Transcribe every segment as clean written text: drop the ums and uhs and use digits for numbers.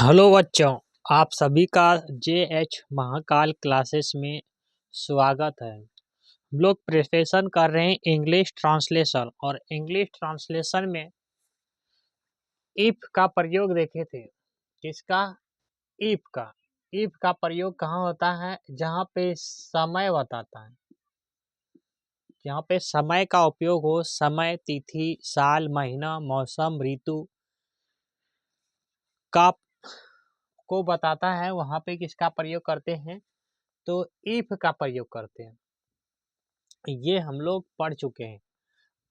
Hello बच्चों, आप सभी का JH महाकाल क्लासेस में स्वागत है। हम लोग प्रिपरेशन कर रहे हैं इंग्लिश ट्रांसलेशन और इंग्लिश ट्रांसलेशन में इफ का प्रयोग देखे थे। किसका? इफ का प्रयोग कहाँ होता है? जहाँ पे समय बताता है, जहाँ पे समय का उपयोग हो, समय, तिथि, साल, महीना, मौसम, ऋतु का को बताता है, वहाँ पे किसका प्रयोग करते हैं? तो इफ का प्रयोग करते हैं। ये हम लोग पढ़ चुके हैं।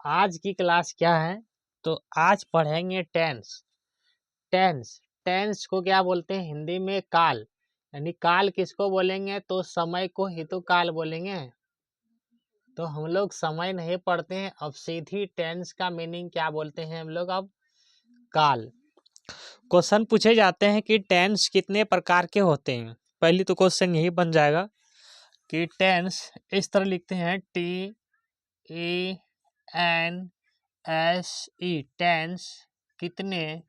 आज की क्लास क्या है? तो आज पढ़ेंगे टेंस। टेंस को क्या बोलते हैं हिंदी में? काल। यानी काल किसको बोलेंगे? तो समय को ही तो काल बोलेंगे। तो हम लोग समय नहीं पढ़ते हैं, अब सीधी टेंस का मीनिंग क्या बोलते हैं हम लोग? अब काल। क्वेश्चन पूछे जाते हैं कि टेंस कितने प्रकार के होते हैं। पहली तो क्वेश्चन यही बन जाएगा कि टेंस इस तरह लिखते हैं, TENSE, टेंस कितने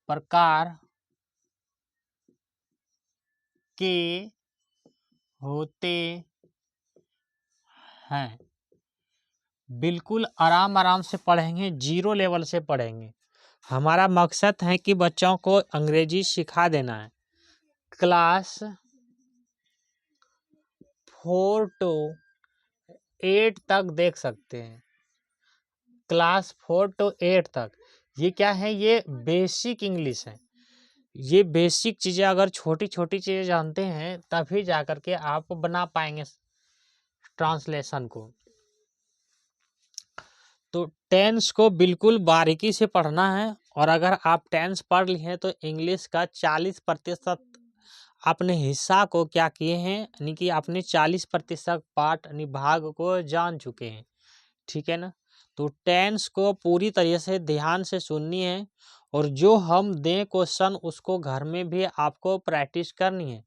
प्रकार के होते हैं। बिल्कुल आराम आराम से पढ़ेंगे, जीरो लेवल से पढ़ेंगे। हमारा मकसद है कि बच्चों को अंग्रेजी सिखा देना है। क्लास 4 to 8 तक देख सकते हैं। क्लास 4 to 8 तक ये क्या है? ये बेसिक इंग्लिश है। ये बेसिक चीज़ें अगर छोटी छोटी चीज़ें जानते हैं तभी जा कर के आप बना पाएंगे ट्रांसलेशन को। तो टेंस को बिल्कुल बारीकी से पढ़ना है, और अगर आप टेंस पढ़ लिए हैं तो इंग्लिश का 40% अपने हिस्सा को क्या किए हैं, यानी कि अपने 40% पार्ट यानी भाग को जान चुके हैं। ठीक है ना? तो टेंस को पूरी तरह से ध्यान से सुननी है, और जो हम दें क्वेश्चन उसको घर में भी आपको प्रैक्टिस करनी है।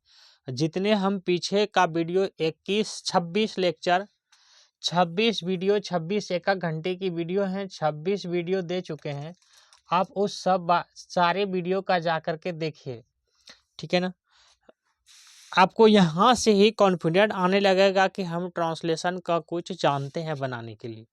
जितने हम पीछे का वीडियो 26 लेक्चर 26 वीडियो 26 एक घंटे की वीडियो है, 26 वीडियो दे चुके हैं। आप उस सारे वीडियो का जा कर के देखिए। ठीक है ना? आपको यहाँ से ही कॉन्फिडेंट आने लगेगा कि हम ट्रांसलेशन का कुछ जानते हैं बनाने के लिए,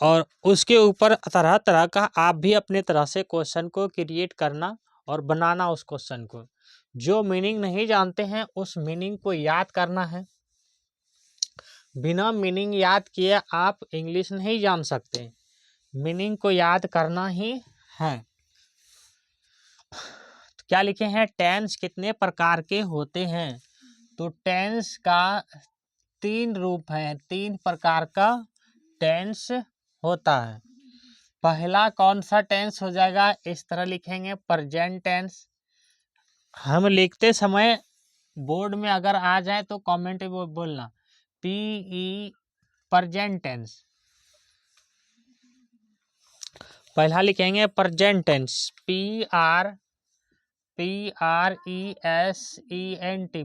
और उसके ऊपर तरह तरह का आप भी अपने तरह से क्वेश्चन को क्रिएट करना और बनाना। उस क्वेश्चन को जो मीनिंग नहीं जानते हैं उस मीनिंग को याद करना है। बिना मीनिंग याद किए आप इंग्लिश नहीं जान सकते। मीनिंग को याद करना ही है। तो क्या लिखे हैं? टेंस कितने प्रकार के होते हैं? तो टेंस का 3 रूप है, 3 प्रकार का टेंस होता है। पहला कौन सा टेंस हो जाएगा? इस तरह लिखेंगे, प्रेजेंट टेंस। हम लिखते समय बोर्ड में अगर आ जाए तो कमेंट में बोलना, PE प्रेजेंट टेंस। पहला लिखेंगे present tense, PRESENT,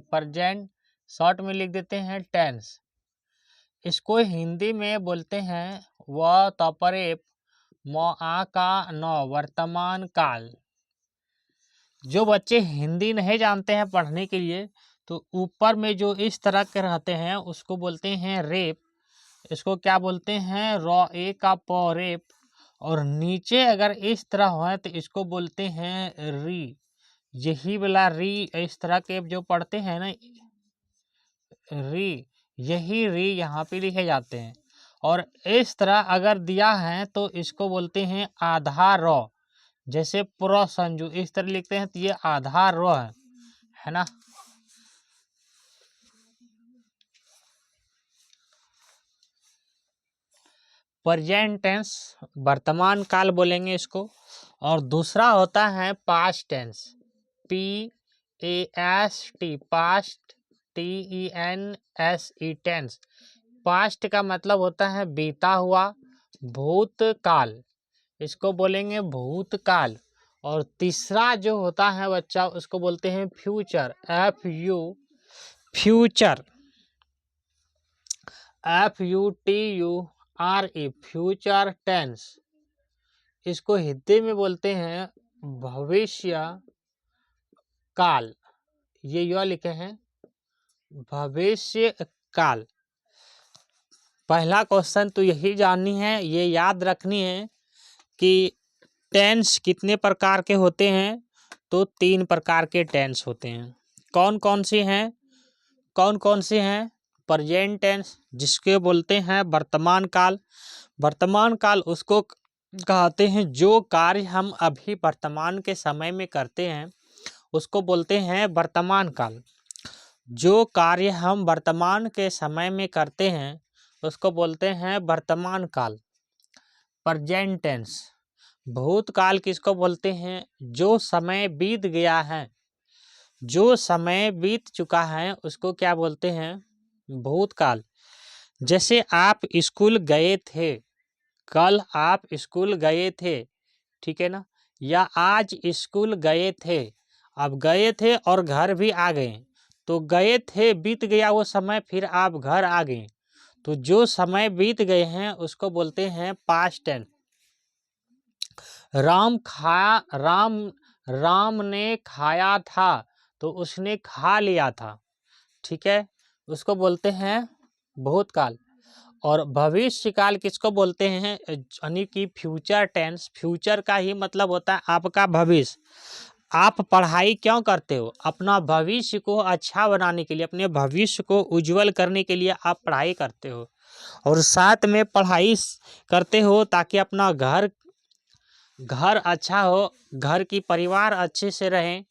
present. Short में लिख देते हैं टेंस। इसको हिंदी में बोलते हैं व तपरेप आ का नौ, वर्तमान काल। जो बच्चे हिंदी नहीं जानते हैं पढ़ने के लिए, तो ऊपर में जो इस तरह के रहते हैं उसको बोलते हैं रेप। इसको क्या बोलते हैं? ए का प, रेप। और नीचे अगर इस तरह हो तो इसको बोलते हैं री। यही वाला री, इस तरह के जो पढ़ते हैं ना, री, यही री यहाँ पे लिखे जाते हैं। और इस तरह अगर दिया है तो इसको बोलते हैं आधा र। जैसे प्र संजू इस तरह लिखते हैं तो ये आधा र है ना। प्रेजेंट टेंस वर्तमान काल बोलेंगे इसको। और दूसरा होता है past tense, PAST, past, TENSE, tense. Past का मतलब होता है बीता हुआ, भूतकाल, इसको बोलेंगे भूतकाल। और तीसरा जो होता है बच्चा उसको बोलते हैं future, future, FUTURE, future tense. इसको हिंदी में बोलते हैं भविष्य काल, ये यो लिखे हैं भविष्य काल। पहला क्वेश्चन तो यही जाननी है, ये याद रखनी है कि टेंस कितने प्रकार के होते हैं। तो 3 प्रकार के टेंस होते हैं। कौन कौन से हैं? प्रेजेंट टेंस, जिसके बोलते हैं वर्तमान काल। वर्तमान काल उसको कहते हैं जो कार्य हम अभी वर्तमान के समय में करते हैं उसको बोलते हैं वर्तमान काल। जो कार्य हम वर्तमान के समय में करते हैं उसको बोलते हैं वर्तमान काल। Present tense. भूतकाल किसको बोलते हैं? जो समय बीत गया है, जो समय बीत चुका है उसको क्या बोलते हैं? भूतकाल। जैसे आप स्कूल गए थे, कल आप स्कूल गए थे, ठीक है ना, या आज स्कूल गए थे। अब गए थे और घर भी आ गए, तो गए थे बीत गया वो समय, फिर आप घर आ गए, तो जो समय बीत गए हैं उसको बोलते हैं पास्ट टेंस। राम ने खाया था, तो उसने खा लिया था, ठीक है, उसको बोलते हैं भूतकाल। और भविष्य काल किसको बोलते हैं? यानी कि फ्यूचर टेंस। फ्यूचर का ही मतलब होता है आपका भविष्य। आप पढ़ाई क्यों करते हो? अपना भविष्य को अच्छा बनाने के लिए, अपने भविष्य को उज्जवल करने के लिए आप पढ़ाई करते हो, और साथ में पढ़ाई करते हो ताकि अपना घर अच्छा हो, घर की परिवार अच्छे से रहें,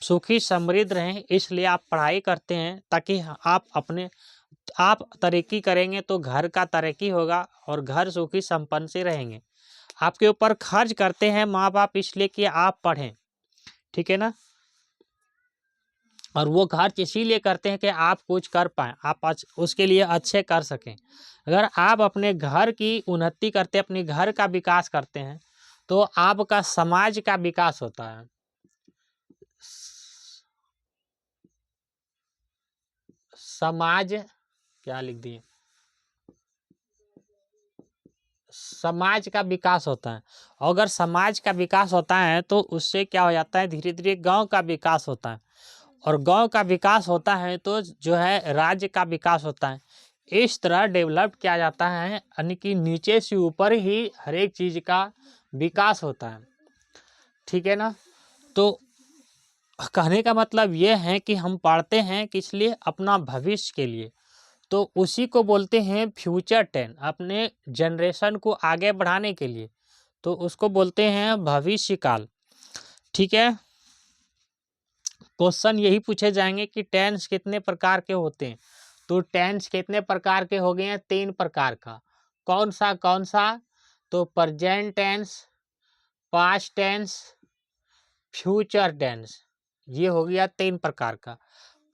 सुखी समृद्ध रहें, इसलिए आप पढ़ाई करते हैं ताकि आप तरक्की करेंगे तो घर का तरक्की होगा और घर सुखी संपन्न से रहेंगे। आपके ऊपर खर्च करते हैं माँ बाप इसलिए कि आप पढ़ें, ठीक है ना, और वो खर्च इसीलिए करते हैं कि आप कुछ कर पाएँ, आप उसके लिए अच्छे कर सकें। अगर आप अपने घर की उन्नति करते, अपने घर का विकास करते हैं तो आपका समाज का विकास होता है। समाज क्या लिख दिए? समाज का विकास होता है। अगर समाज का विकास होता है तो उससे क्या हो जाता है, धीरे धीरे गांव का विकास होता है, और गांव का विकास होता है तो जो है राज्य का विकास होता है। इस तरह डेवलप किया जाता है, यानी कि नीचे से ऊपर ही हर एक चीज का विकास होता है, ठीक है ना। तो कहने का मतलब ये है कि हम पढ़ते हैं किस लिए? अपना भविष्य के लिए। तो उसी को बोलते हैं फ्यूचर टेंस, अपने जनरेशन को आगे बढ़ाने के लिए, तो उसको बोलते हैं भविष्य काल, ठीक है। क्वेश्चन यही पूछे जाएंगे कि टेंस कितने प्रकार के होते हैं। तो टेंस कितने प्रकार के हो गए हैं? 3 प्रकार का। कौन सा? तो present tense, past tense, future tense, ये हो गया 3 प्रकार का।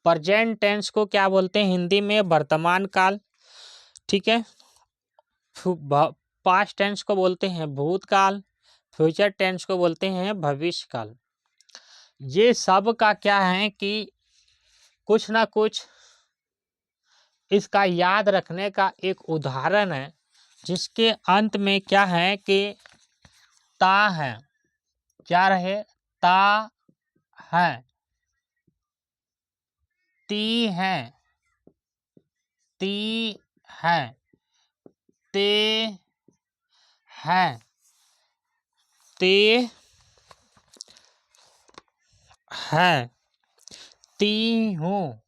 प्रेजेंट टेंस को क्या बोलते हैं हिंदी में? वर्तमान काल, ठीक है। पास्ट टेंस को बोलते हैं भूतकाल, फ्यूचर टेंस को बोलते हैं भविष्य काल। ये सब का क्या है कि कुछ ना कुछ इसका याद रखने का एक उदाहरण है, जिसके अंत में क्या है कि ता है, क्या रहे? ता है, ती है, ती है, ते है, ते है, ती हूँ,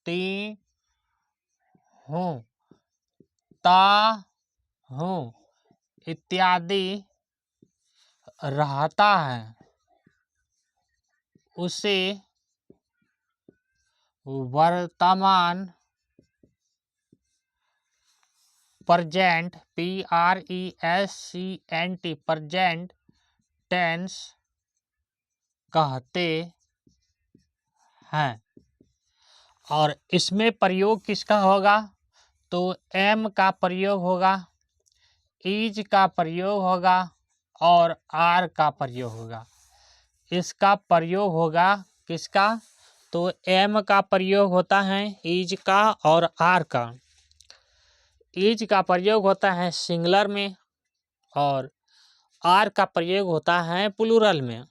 ती हूँ, ता हूँ, इत्यादि रहता है, उसे वर्तमान प्रेजेंट PRESENT प्रेजेंट टेंस कहते हैं। और इसमें प्रयोग किसका होगा? तो एम का प्रयोग होगा, इज का प्रयोग होगा और आर का प्रयोग होगा। इसका प्रयोग होगा किसका? तो एम का प्रयोग होता है इज का, और आर का। इज का प्रयोग होता है सिंगुलर में, और आर का प्रयोग होता है प्लूरल में।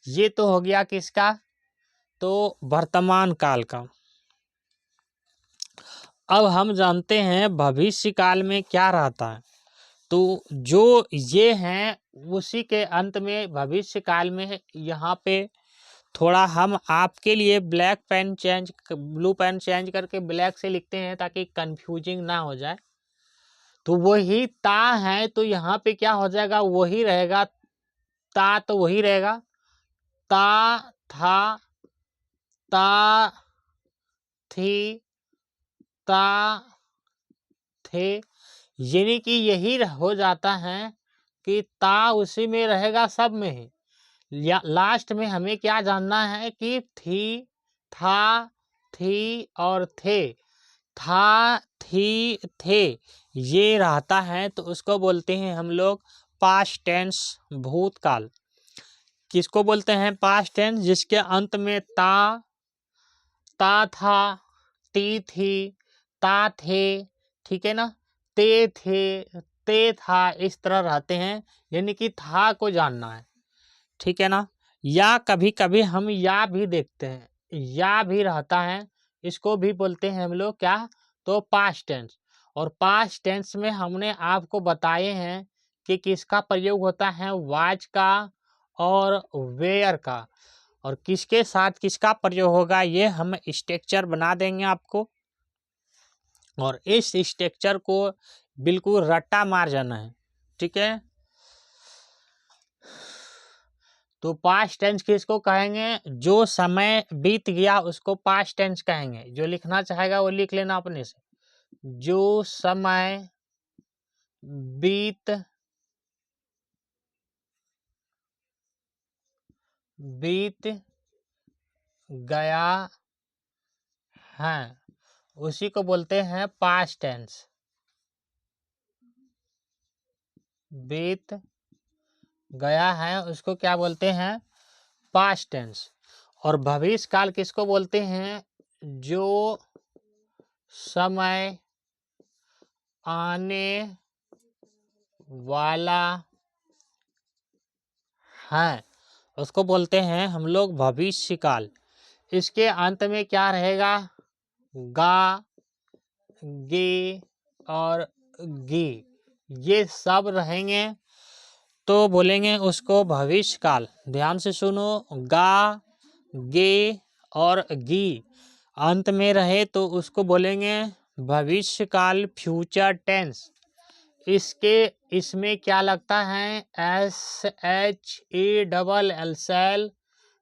ये तो हो गया किसका, तो वर्तमान काल का। अब हम जानते हैं भविष्य काल में क्या रहता है। तो जो ये हैं उसी के अंत में भविष्य काल में यहाँ पे थोड़ा हम आपके लिए ब्लू पेन चेंज करके ब्लैक से लिखते हैं ताकि कंफ्यूजिंग ना हो जाए। तो वही ता है, तो यहाँ पे क्या हो जाएगा, वही रहेगा, ता तो वही रहेगा, ता था, ता थी, ता थे, यानी कि यही हो जाता है कि ता उसी में रहेगा, सब में ही। या लास्ट में हमें क्या जानना है कि थी, था, थी और थे, था, थी, थे, ये रहता है तो उसको बोलते हैं हम लोग पास्ट टेंस, भूतकाल। किसको बोलते हैं पास्ट टेंस, जिसके अंत में ता था, ती थी, ता थे, ठीक है ना, ते थे, ते था, इस तरह रहते हैं, यानी कि था को जानना है, ठीक है ना। या कभी कभी हम या भी देखते हैं, या भी रहता है, इसको भी बोलते हैं हम लोग क्या, तो पास्ट टेंस। और पास्ट टेंस में हमने आपको बताए हैं कि किसका प्रयोग होता है, वाज का और वेयर का, और किसके साथ किसका प्रयोग होगा ये हम स्ट्रक्चर बना देंगे आपको, और इस स्ट्रक्चर को बिल्कुल रट्टा मार जाना है, ठीक है। तो पास्ट टेंस किसको कहेंगे, जो समय बीत गया उसको पास्ट टेंस कहेंगे। जो लिखना चाहेगा वो लिख लेना अपने से, जो समय बीत गया है उसी को बोलते हैं पास्ट टेंस। बीत गया है उसको क्या बोलते हैं, पास्ट टेंस। और भविष्य काल किसको बोलते हैं, जो समय आने वाला है उसको बोलते हैं हम लोग भविष्य काल। इसके अंत में क्या रहेगा, गा, गे और गी, ये सब रहेंगे तो बोलेंगे उसको भविष्य काल। ध्यान से सुनो, गा, गे और गी अंत में रहे तो उसको बोलेंगे भविष्य काल, फ्यूचर टेंस। इसमें क्या लगता है, SHELL सेल,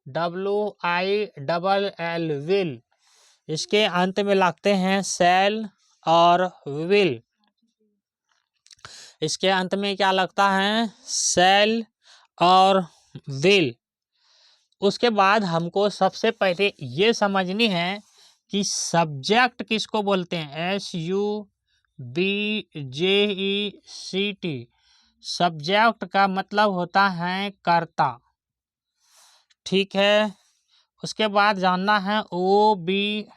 WILL विल, इसके अंत में लगते हैं सेल और विल। इसके अंत में क्या लगता है, सेल और विल। उसके बाद हमको सबसे पहले ये समझनी है कि सब्जेक्ट किसको बोलते हैं, SUBJECT। सब्जेक्ट का मतलब होता है कर्ता, ठीक है। उसके बाद जानना है OBJECT,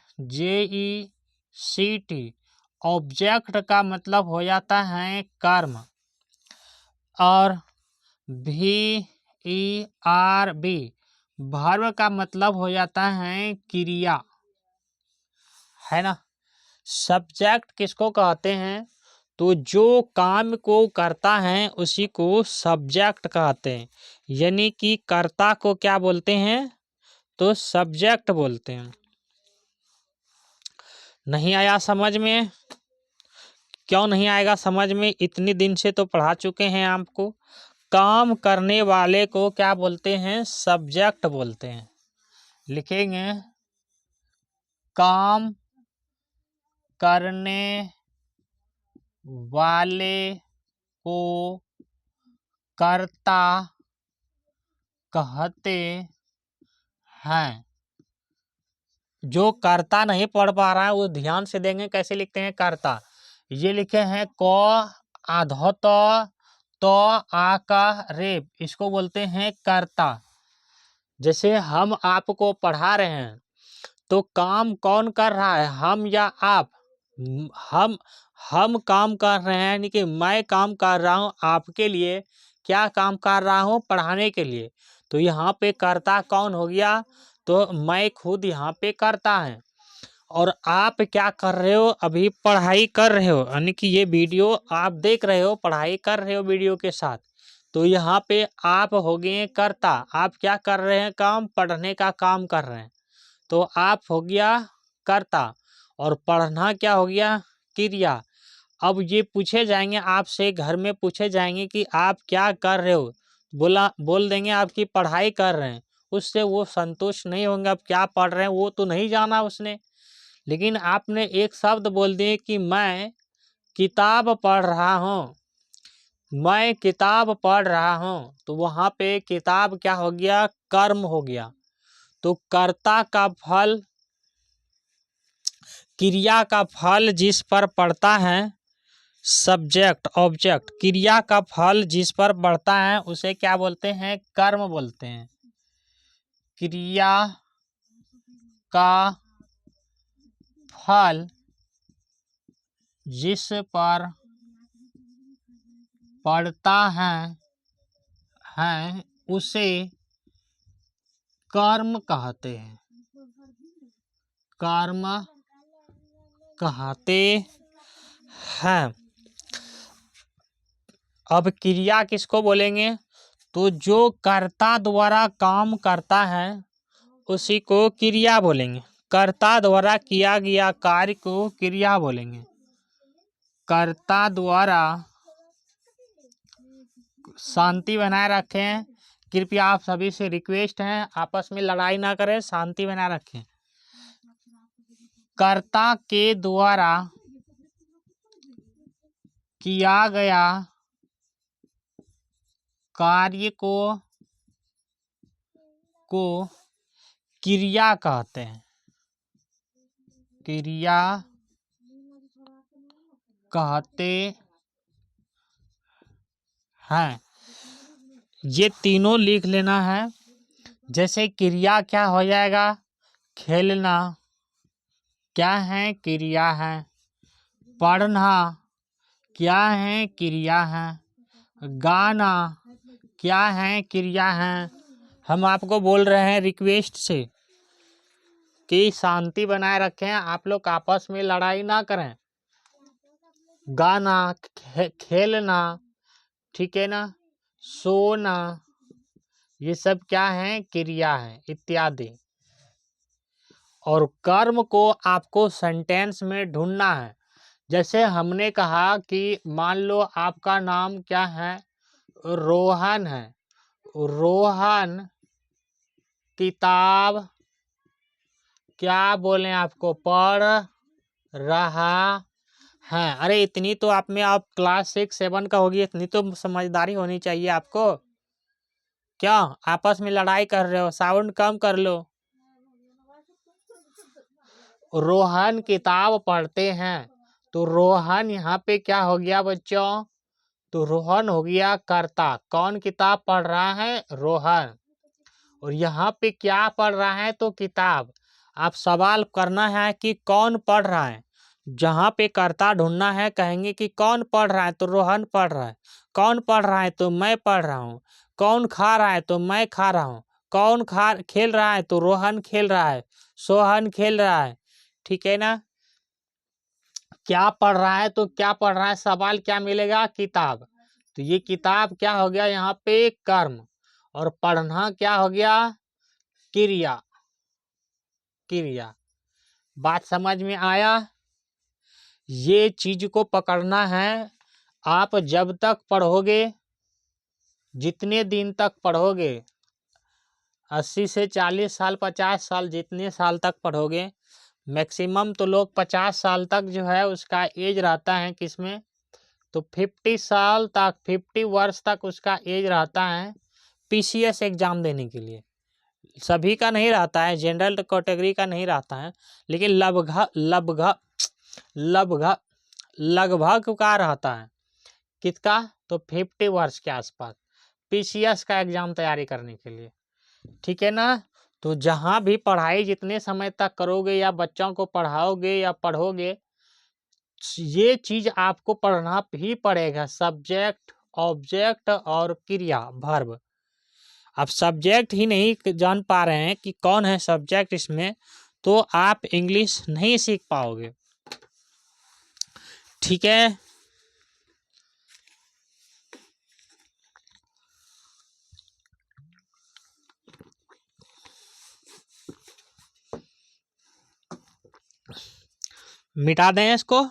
ऑब्जेक्ट का मतलब हो जाता है कर्म। और VERB, वर्ब का मतलब हो जाता है क्रिया, है ना। सब्जेक्ट किसको कहते हैं, तो जो काम को करता है उसी को सब्जेक्ट कहते हैं, यानी कि कर्ता को क्या बोलते हैं, तो सब्जेक्ट बोलते हैं। नहीं आया समझ में, क्यों नहीं आएगा समझ में, इतनी दिन से तो पढ़ा चुके हैं आपको। काम करने वाले को क्या बोलते हैं, सब्जेक्ट बोलते हैं। लिखेंगे, काम करने वाले को कर्ता कहते हैं। जो कर्ता नहीं पढ़ पा रहा है वो ध्यान से देंगे कैसे लिखते हैं कर्ता। ये लिखे हैं क आधो तो आका रेप, इसको बोलते हैं कर्ता। जैसे हम आपको पढ़ा रहे हैं तो काम कौन कर रहा है, हम या आप, हम काम कर रहे हैं, यानी कि मैं काम कर रहा हूँ आपके लिए, क्या काम कर रहा हूँ? पढ़ाने के लिए। तो यहाँ पे कर्ता कौन हो गया? तो मैं खुद यहाँ पे कर्ता है। और आप क्या कर रहे हो? अभी पढ़ाई कर रहे हो, यानी कि ये वीडियो आप देख रहे हो, पढ़ाई कर रहे हो वीडियो के साथ। तो यहाँ पे आप हो गए कर्ता। आप क्या कर रहे हैं? काम, पढ़ने का काम कर रहे हैं। तो आप हो गया कर्ता और पढ़ना क्या हो गया? क्रिया। अब ये पूछे जाएंगे आपसे, घर में पूछे जाएंगे कि आप क्या कर रहे हो? बोल देंगे आपकी पढ़ाई कर रहे हैं। उससे वो संतुष्ट नहीं होंगे। अब क्या पढ़ रहे हैं वो तो नहीं जाना उसने, लेकिन आपने एक शब्द बोल दिए कि मैं किताब पढ़ रहा हूँ, मैं किताब पढ़ रहा हूँ। तो वहाँ पे किताब क्या हो गया? कर्म हो गया। तो कर्ता का फल, क्रिया का फल जिस पर पड़ता है, सब्जेक्ट ऑब्जेक्ट, क्रिया का फल जिस पर पड़ता है उसे क्या बोलते हैं? कर्म बोलते हैं। क्रिया का फल जिस पर पड़ता है उसे कर्म कहते हैं, कर्म कहते हैं। अब क्रिया किसको बोलेंगे? तो जो कर्ता द्वारा काम करता है उसी को क्रिया बोलेंगे। कर्ता द्वारा किया गया कार्य को क्रिया बोलेंगे। कर्ता द्वारा, शांति बनाए रखें कृपया, आप सभी से रिक्वेस्ट है, आपस में लड़ाई ना करें, शांति बनाए रखें। कर्ता के द्वारा किया गया कार्य को क्रिया कहते हैं, क्रिया कहते हैं। ये तीनों लिख लेना है। जैसे क्रिया क्या हो जाएगा? खेलना क्या है? क्रिया है। पढ़ना क्या है? क्रिया है। गाना क्या है? क्रिया है। हम आपको बोल रहे हैं रिक्वेस्ट से कि शांति बनाए रखें, आप लोग आपस में लड़ाई ना करें। गाना, खेलना, ठीक है ना, सोना, ये सब क्या है? क्रिया है, इत्यादि। और कर्म को आपको सेंटेंस में ढूंढना है। जैसे हमने कहा कि मान लो आपका नाम क्या है? रोहन है। रोहन किताब क्या बोले आपको? पढ़ रहा है। अरे इतनी तो आप में, आप क्लास 6-7 का होगी, इतनी तो समझदारी होनी चाहिए आपको। क्या आपस में लड़ाई कर रहे हो? साउंड कम कर लो। रोहन किताब पढ़ते हैं। तो रोहन यहाँ पे क्या हो गया बच्चों? तो रोहन हो गया कर्ता। कौन किताब पढ़ रहा है? रोहन। और यहाँ पे क्या पढ़ रहा है? तो किताब। आप सवाल करना है कि कौन पढ़ रहा है। जहाँ पे कर्ता ढूंढना है, कहेंगे कि कौन पढ़ रहा है? तो रोहन पढ़ रहा है। कौन पढ़ रहा है? तो मैं पढ़ रहा हूँ। कौन खा रहा है? तो मैं खा रहा हूँ। कौन खेल रहा है? तो रोहन खेल रहा है, सोहन खेल रहा है, ठीक है ना। क्या पढ़ रहा है? तो क्या पढ़ रहा है? सवाल क्या मिलेगा? किताब। तो ये किताब क्या हो गया? यहाँ पे कर्म। और पढ़ना क्या हो गया? क्रिया, क्रिया। बात समझ में आया? ये चीज को पकड़ना है। आप जब तक पढ़ोगे, जितने दिन तक पढ़ोगे, 80 से 40 साल, 50 साल, जितने साल तक पढ़ोगे, मैक्सिमम तो लोग 50 साल तक जो है उसका एज रहता है किसमें? तो 50 साल तक, 50 वर्ष तक उसका एज रहता है पीसीएस एग्जाम देने के लिए। सभी का नहीं रहता है, जनरल कैटेगरी का नहीं रहता है, लेकिन लगभग लगभग लगभग लगभग का रहता है। किसका? तो 50 वर्ष के आसपास पीसीएस का एग्जाम तैयारी करने के लिए, ठीक है ना। तो जहाँ भी पढ़ाई जितने समय तक करोगे या बच्चों को पढ़ाओगे या पढ़ोगे, ये चीज आपको पढ़ना ही पड़ेगा। सब्जेक्ट, ऑब्जेक्ट और क्रिया वर्ब। आप सब्जेक्ट ही नहीं जान पा रहे हैं कि कौन है सब्जेक्ट इसमें, तो आप इंग्लिश नहीं सीख पाओगे। ठीक है, मिटा दें इसको।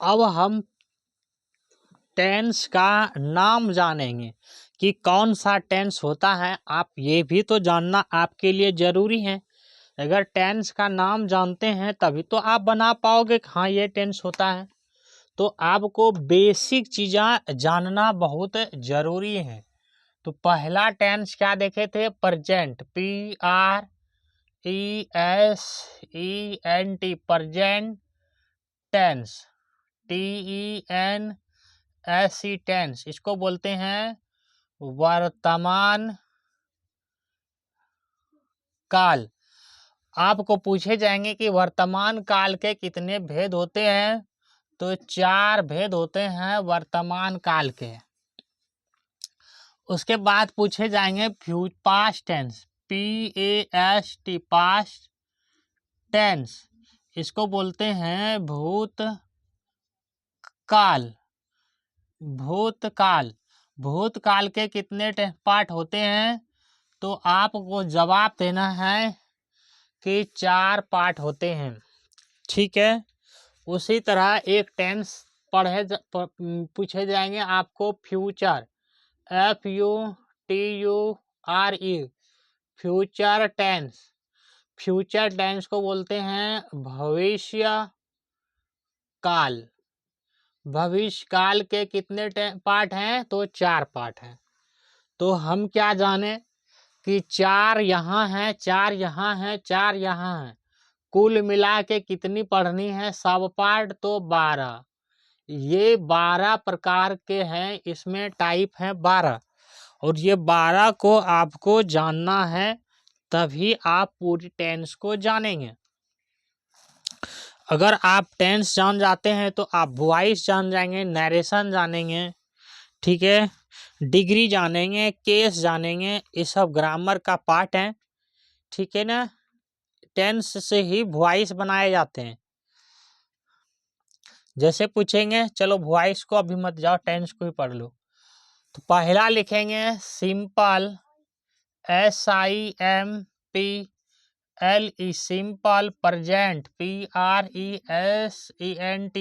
अब हम टेंस का नाम जानेंगे कि कौन सा टेंस होता है। आप ये भी तो जानना आपके लिए जरूरी है। अगर टेंस का नाम जानते हैं तभी तो आप बना पाओगे कि हाँ ये टेंस होता है। तो आपको बेसिक चीज़ें जानना बहुत जरूरी है। तो पहला टेंस क्या देखे थे? Present, PRESENT, present tense, TENSE tense. इसको बोलते हैं वर्तमान काल। आपको पूछे जाएंगे कि वर्तमान काल के कितने भेद होते हैं, तो 4 भेद होते हैं वर्तमान काल के। उसके बाद पूछे जाएंगे past tense, PAST, past tense. इसको बोलते हैं भूत काल। भूतकाल, भूतकाल के कितने पार्ट होते हैं, तो आपको जवाब देना है कि 4 पार्ट होते हैं। ठीक है, उसी तरह एक टेंस पूछे जाएंगे आपको future, FUTURE, future tense. Future tense को बोलते हैं भविष्य काल। भविष्य काल के कितने पार्ट हैं, तो 4 पार्ट हैं। तो हम क्या जाने कि 4 यहाँ हैं, 4 यहाँ हैं, 4 यहाँ हैं, कुल मिला के कितनी पढ़नी है सब पार्ट, तो 12। ये 12 प्रकार के हैं, इसमें टाइप है 12, और ये 12 को आपको जानना है, तभी आप पूरी टेंस को जानेंगे। अगर आप टेंस जान जाते हैं तो आप वॉइस जान जाएंगे, नरेशन जानेंगे, ठीक है, डिग्री जानेंगे, केस जानेंगे। ये सब ग्रामर का पार्ट है। ठीक है ना, टेंस से ही वॉइस बनाए जाते हैं। जैसे पूछेंगे, चलो वॉइस को अभी मत जाओ, टेंस को ही पढ़ लो। तो पहला लिखेंगे simple, SIMPLE, simple present, PRESENT,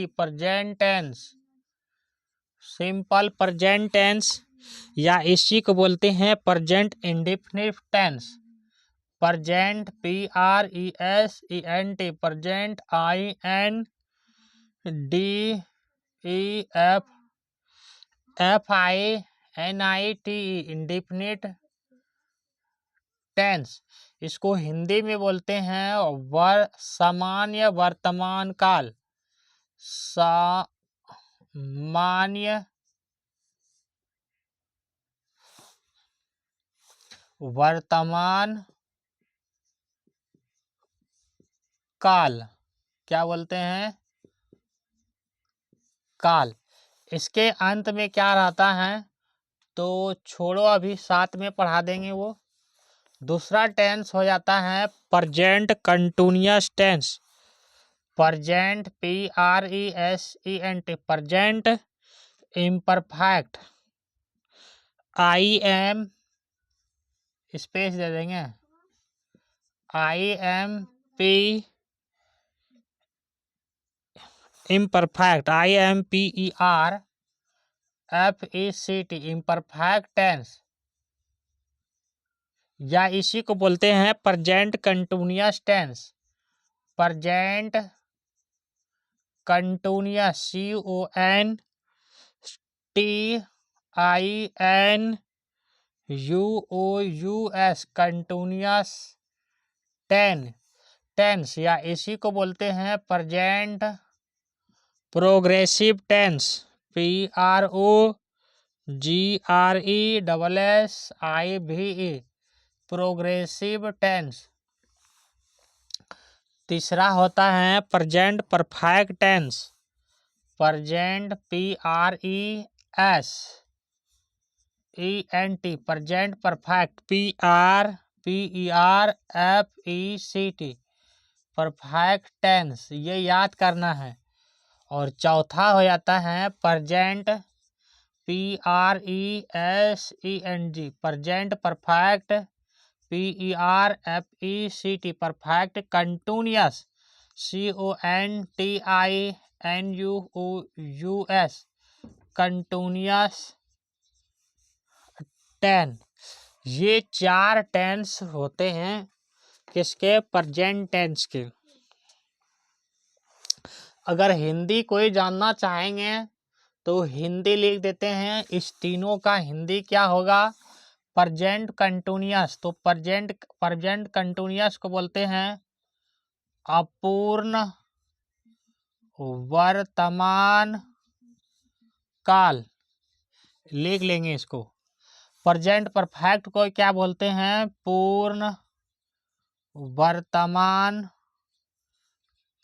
present tense, simple present tense, या इसी को बोलते हैं present indefinite tense. Present, PRESENT, present INDEFINIT, indefinite tense. इसको हिंदी में बोलते हैं सामान्य वर्तमान काल। सामान्य वर्तमान काल, क्या बोलते हैं? काल। इसके अंत में क्या रहता है, तो छोड़ो, अभी साथ में पढ़ा देंगे वो। दूसरा टेंस हो जाता है present continuous tense. Present, PRESENT, present imperfect, IM, space दे देंगे, IMP imperfect, IMPERFECT, imperfect tense, या इसी को बोलते हैं present continuous tense. Present continuous, CON TINUOUS continuous tense, या इसी को बोलते हैं present progressive tense, PROGRESSIVE, progressive tense. तीसरा होता है present perfect tense, present PRESENT, present perfect PRFECT, perfect tense, ये याद करना है। और चौथा हो जाता है present PRESENT, present perfect PERFECT, perfect continuous CONTINUOUS, continuous tense. ये 4 टेंस होते हैं किसके? प्रेजेंट टेंस के। अगर हिंदी कोई जानना चाहेंगे तो हिंदी लिख देते हैं। इस तीनों का हिंदी क्या होगा? Present continuous. तो प्रेजेंट कंटिन्यूअस को बोलते हैं अपूर्ण वर्तमान काल, लिख लेंगे इसको। प्रेजेंट परफेक्ट को क्या बोलते हैं? पूर्ण वर्तमान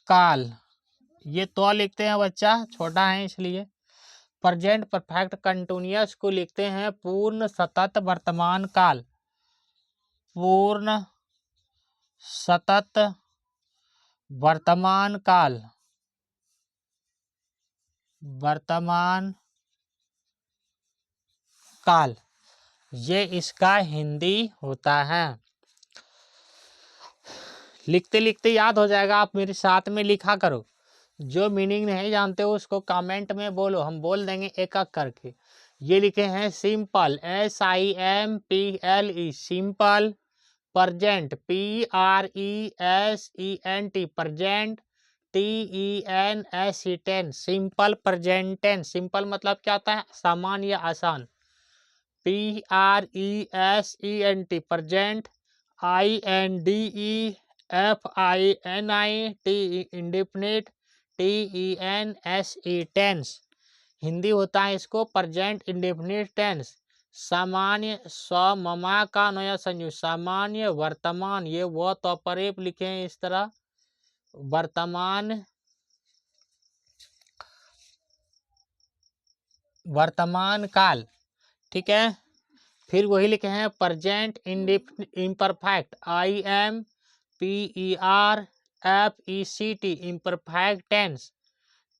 काल। ये तो लिखते हैं बच्चा, छोटा है इसलिए। प्रेजेंट परफेक्ट कंटिन्यूअस को लिखते हैं पूर्ण सतत वर्तमान काल, पूर्ण सतत वर्तमान काल, वर्तमान काल, ये इसका हिंदी होता है। लिखते लिखते याद हो जाएगा, आप मेरे साथ में लिखा करो। जो मीनिंग नहीं जानते हो उसको कमेंट में बोलो, हम बोल देंगे एक एक करके। ये लिखे हैं simple, SIMPLE, simple. Present, PRESENT, present. TENS, simple present tense. Simple मतलब क्या होता है? सामान्य या आसान। PRESENT, present. INDEFINIT, indefinite. TENSE, tense. Hindi होता है इसको प्रेजेंट इंडेफिनिट टेंस। सामान्य, ममा का नया संयुक्त, सामान्य वर्तमान, ये वो तो परेप लिखे हैं इस तरह, वर्तमान, वर्तमान काल, ठीक है। फिर वही लिखे हैं present imperfect, IMPERFECT, imperfect tense.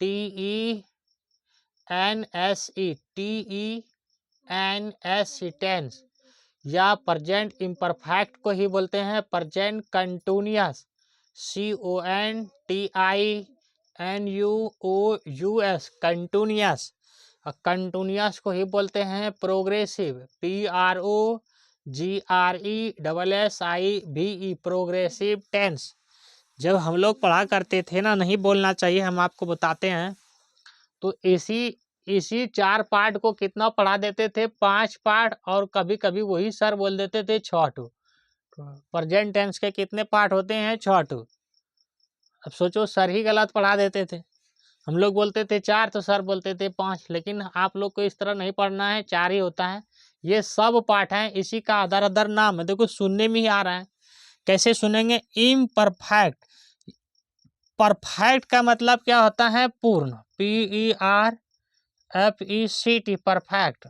TENSE, tense. या प्रेजेंट इम्परफेक्ट को ही बोलते हैं present continuous, CONTINUOUS, continuous. Continuous को ही बोलते हैं प्रोग्रेसिव, PROGRESSIVE, प्रोग्रेसिव टेंस। जब हम लोग पढ़ा करते थे ना, नहीं बोलना चाहिए, हम आपको बताते हैं, तो इसी 4 पार्ट को कितना पढ़ा देते थे? 5 पार्ट, और कभी कभी वही सर बोल देते थे 6 प्रेजेंट टेंस के कितने पार्ट होते हैं? 6। अब सोचो, सर ही गलत पढ़ा देते थे। हम लोग बोलते थे 4 तो सर बोलते थे 5, लेकिन आप लोग को इस तरह नहीं पढ़ना है, 4 ही होता है। ये सब पार्ट हैं, इसी का अदर अदर नाम है। देखो सुनने में ही आ रहा है, कैसे सुनेंगे? इम्परफेक्ट। परफेक्ट का मतलब क्या होता है? पूर्ण, PERFECT, परफेक्ट।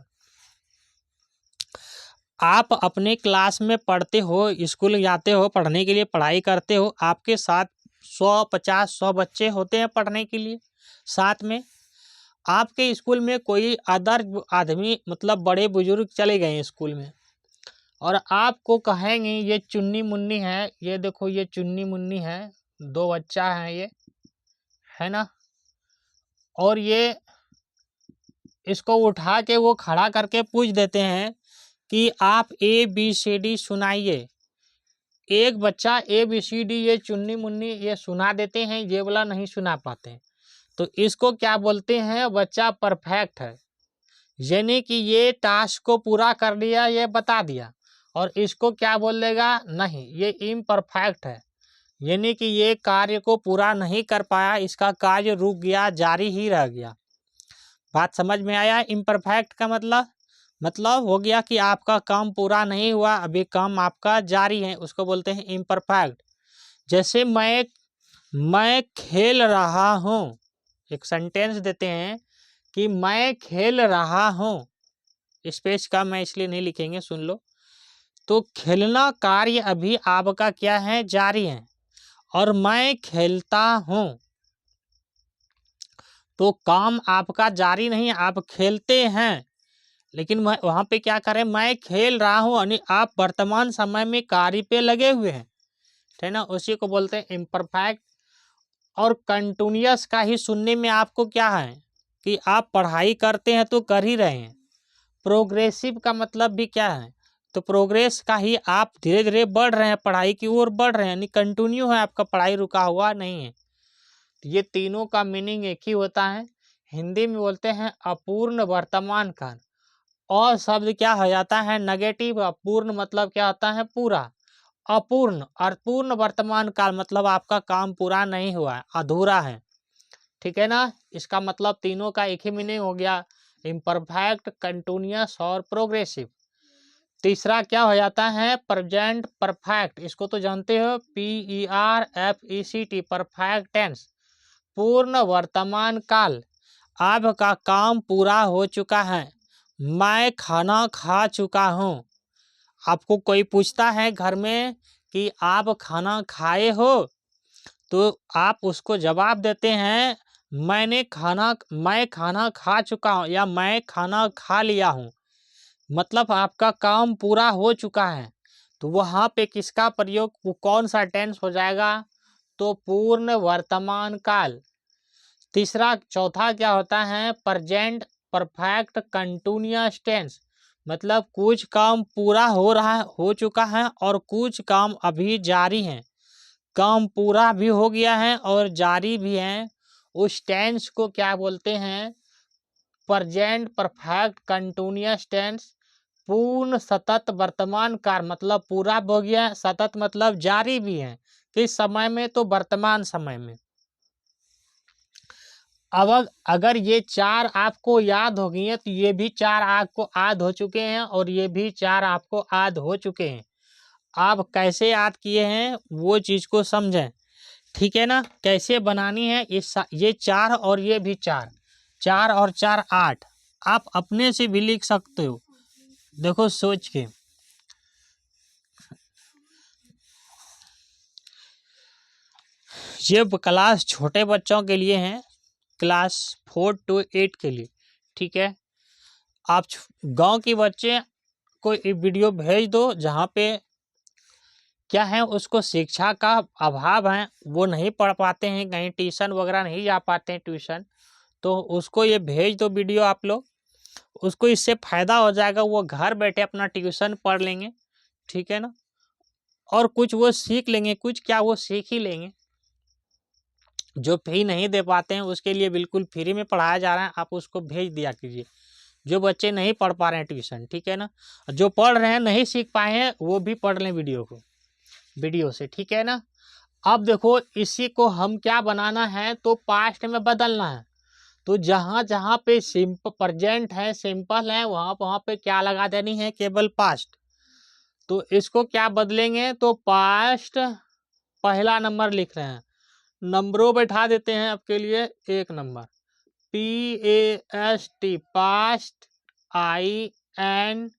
आप अपने क्लास में पढ़ते हो, स्कूल जाते हो, पढ़ने के लिए पढ़ाई करते हो, आपके साथ 100-50-100 बच्चे होते हैं पढ़ने के लिए साथ में। आपके स्कूल में कोई अदर आदमी, मतलब बड़े बुजुर्ग चले गए स्कूल में, और आपको कहेंगे ये चुन्नी मुन्नी है, ये देखो ये चुन्नी मुन्नी है, 2 बच्चा है ये, है ना, और ये इसको उठा के वो खड़ा करके पूछ देते हैं कि आप ABCD सुनाइए। एक बच्चा ABCD, ये चुन्नी मुन्नी, ये सुना देते हैं, ये वाला नहीं सुना पाते हैं, तो इसको क्या बोलते हैं? बच्चा परफेक्ट है। यानी कि ये टास्क को पूरा कर लिया, ये बता दिया, और इसको क्या बोल देगा, नहीं, ये इम्परफेक्ट है, यानी कि ये कार्य को पूरा नहीं कर पाया, इसका कार्य रुक गया, जारी ही रह गया। बात समझ में आया? इम्परफेक्ट का मतलब हो गया कि आपका काम पूरा नहीं हुआ, अभी काम आपका जारी है, उसको बोलते हैं इम्परफेक्ट। जैसे मैं खेल रहा हूँ, एक सेंटेंस देते हैं कि मैं खेल रहा हूँ, स्पेस का मैं इसलिए नहीं लिखेंगे, सुन लो। तो खेलना कार्य अभी आपका क्या है, जारी है, और मैं खेलता हूँ तो काम आपका जारी नहीं, आप खेलते हैं, लेकिन मैं वहाँ पे क्या करें, मैं खेल रहा हूँ, यानी आप वर्तमान समय में कार्य पे लगे हुए हैं, है ना, उसी को बोलते हैं इम्परफेक्ट। और कंटिन्यूअस का ही सुनने में आपको क्या है कि आप पढ़ाई करते हैं तो कर ही रहे हैं। प्रोग्रेसिव का मतलब भी क्या है, तो प्रोग्रेस का ही आप धीरे धीरे बढ़ रहे हैं, पढ़ाई की ओर बढ़ रहे हैं, यानी कंटिन्यू है, आपका पढ़ाई रुका हुआ नहीं है। तो ये तीनों का मीनिंग एक ही होता है। हिंदी में बोलते हैं अपूर्ण वर्तमान काल, और शब्द क्या हो जाता है, नेगेटिव। अपूर्ण मतलब क्या होता है, पूरा। अपूर्ण और पूर्ण वर्तमान काल मतलब आपका काम पूरा नहीं हुआ है, अधूरा है, ठीक है ना। इसका मतलब तीनों का एक ही मीनिंग हो गया, इम्परफेक्ट, कंटिन्यूअस और प्रोग्रेसिव। तीसरा क्या हो जाता है, प्रेजेंट परफेक्ट, इसको तो जानते हो, PERFECT, परफेक्ट टेंस, पूर्ण वर्तमान काल, आपका काम पूरा हो चुका है, मैं खाना खा चुका हूँ। आपको कोई पूछता है घर में कि आप खाना खाए हो, तो आप उसको जवाब देते हैं मैं खाना खा चुका हूँ, या मैं खाना खा लिया हूँ, मतलब आपका काम पूरा हो चुका है। तो वहाँ पे किसका प्रयोग, वो कौन सा टेंस हो जाएगा, तो पूर्ण वर्तमान काल। चौथा क्या होता है, प्रेजेंट परफेक्ट कंटिन्यूअस टेंस, मतलब कुछ काम पूरा हो चुका है और कुछ काम अभी जारी है, काम पूरा भी हो गया है और जारी भी है, उस टेंस को क्या बोलते हैं, प्रेजेंट परफेक्ट कंटिन्यूअस टेंस। पूर्ण सतत वर्तमान काल मतलब पूरा हो गया, सतत मतलब जारी भी है, किस समय में, तो वर्तमान समय में। अब अगर ये चार आपको याद हो गई हैं, तो ये भी चार आपको याद हो चुके हैं, और ये भी चार आपको याद हो चुके हैं। आप कैसे याद किए हैं वो चीज़ को समझें, ठीक है ना। कैसे बनानी है, ये चार और ये भी चार, 4 और 4 8, आप अपने से भी लिख सकते हो, देखो सोच के। ये क्लास छोटे बच्चों के लिए हैं, क्लास 4 to 8 के लिए, ठीक है। आप गांव के बच्चे को एक वीडियो भेज दो, जहाँ पे क्या है, उसको शिक्षा का अभाव है, वो नहीं पढ़ पाते हैं, कहीं ट्यूशन वगैरह नहीं जा पाते हैं ट्यूशन, तो उसको ये भेज दो वीडियो आप लोग, उसको इससे फ़ायदा हो जाएगा, वो घर बैठे अपना ट्यूशन पढ़ लेंगे, ठीक है ना, और कुछ वो सीख लेंगे, कुछ क्या वो सीख ही लेंगे। जो फी नहीं दे पाते हैं उसके लिए बिल्कुल फ्री में पढ़ाया जा रहा है, आप उसको भेज दिया कीजिए, जो बच्चे नहीं पढ़ पा रहे हैं ट्यूशन, ठीक है ना। जो पढ़ रहे हैं, नहीं सीख पाए हैं, वो भी पढ़ लें वीडियो से, ठीक है ना। अब देखो, इसी को हम क्या बनाना है, तो पास्ट में बदलना है। तो जहाँ जहाँ पे सिंपल प्रेजेंट है, सिंपल है, वहाँ वहाँ पे क्या लगा देनी है, केवल पास्ट। तो इसको क्या बदलेंगे, तो पास्ट पहला नंबर लिख रहे हैं, नंबरों बैठा देते हैं आपके लिए, 1 number, PAST, past, INDEFINITE,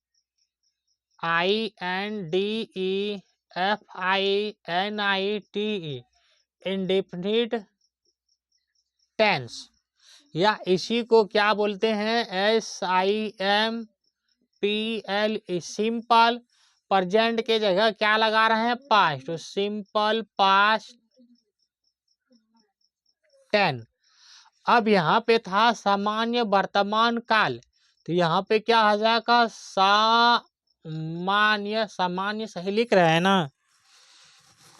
indefinite tense, या इसी को क्या बोलते हैं, SIMPL, सिंपल। प्रेजेंट के जगह क्या लगा रहे हैं, पास्ट, तो सिंपल पास्ट 10। अब यहाँ पे था सामान्य वर्तमान काल, तो यहाँ पे क्या आ जाएगा, सामान्य सही लिख रहे हैं ना,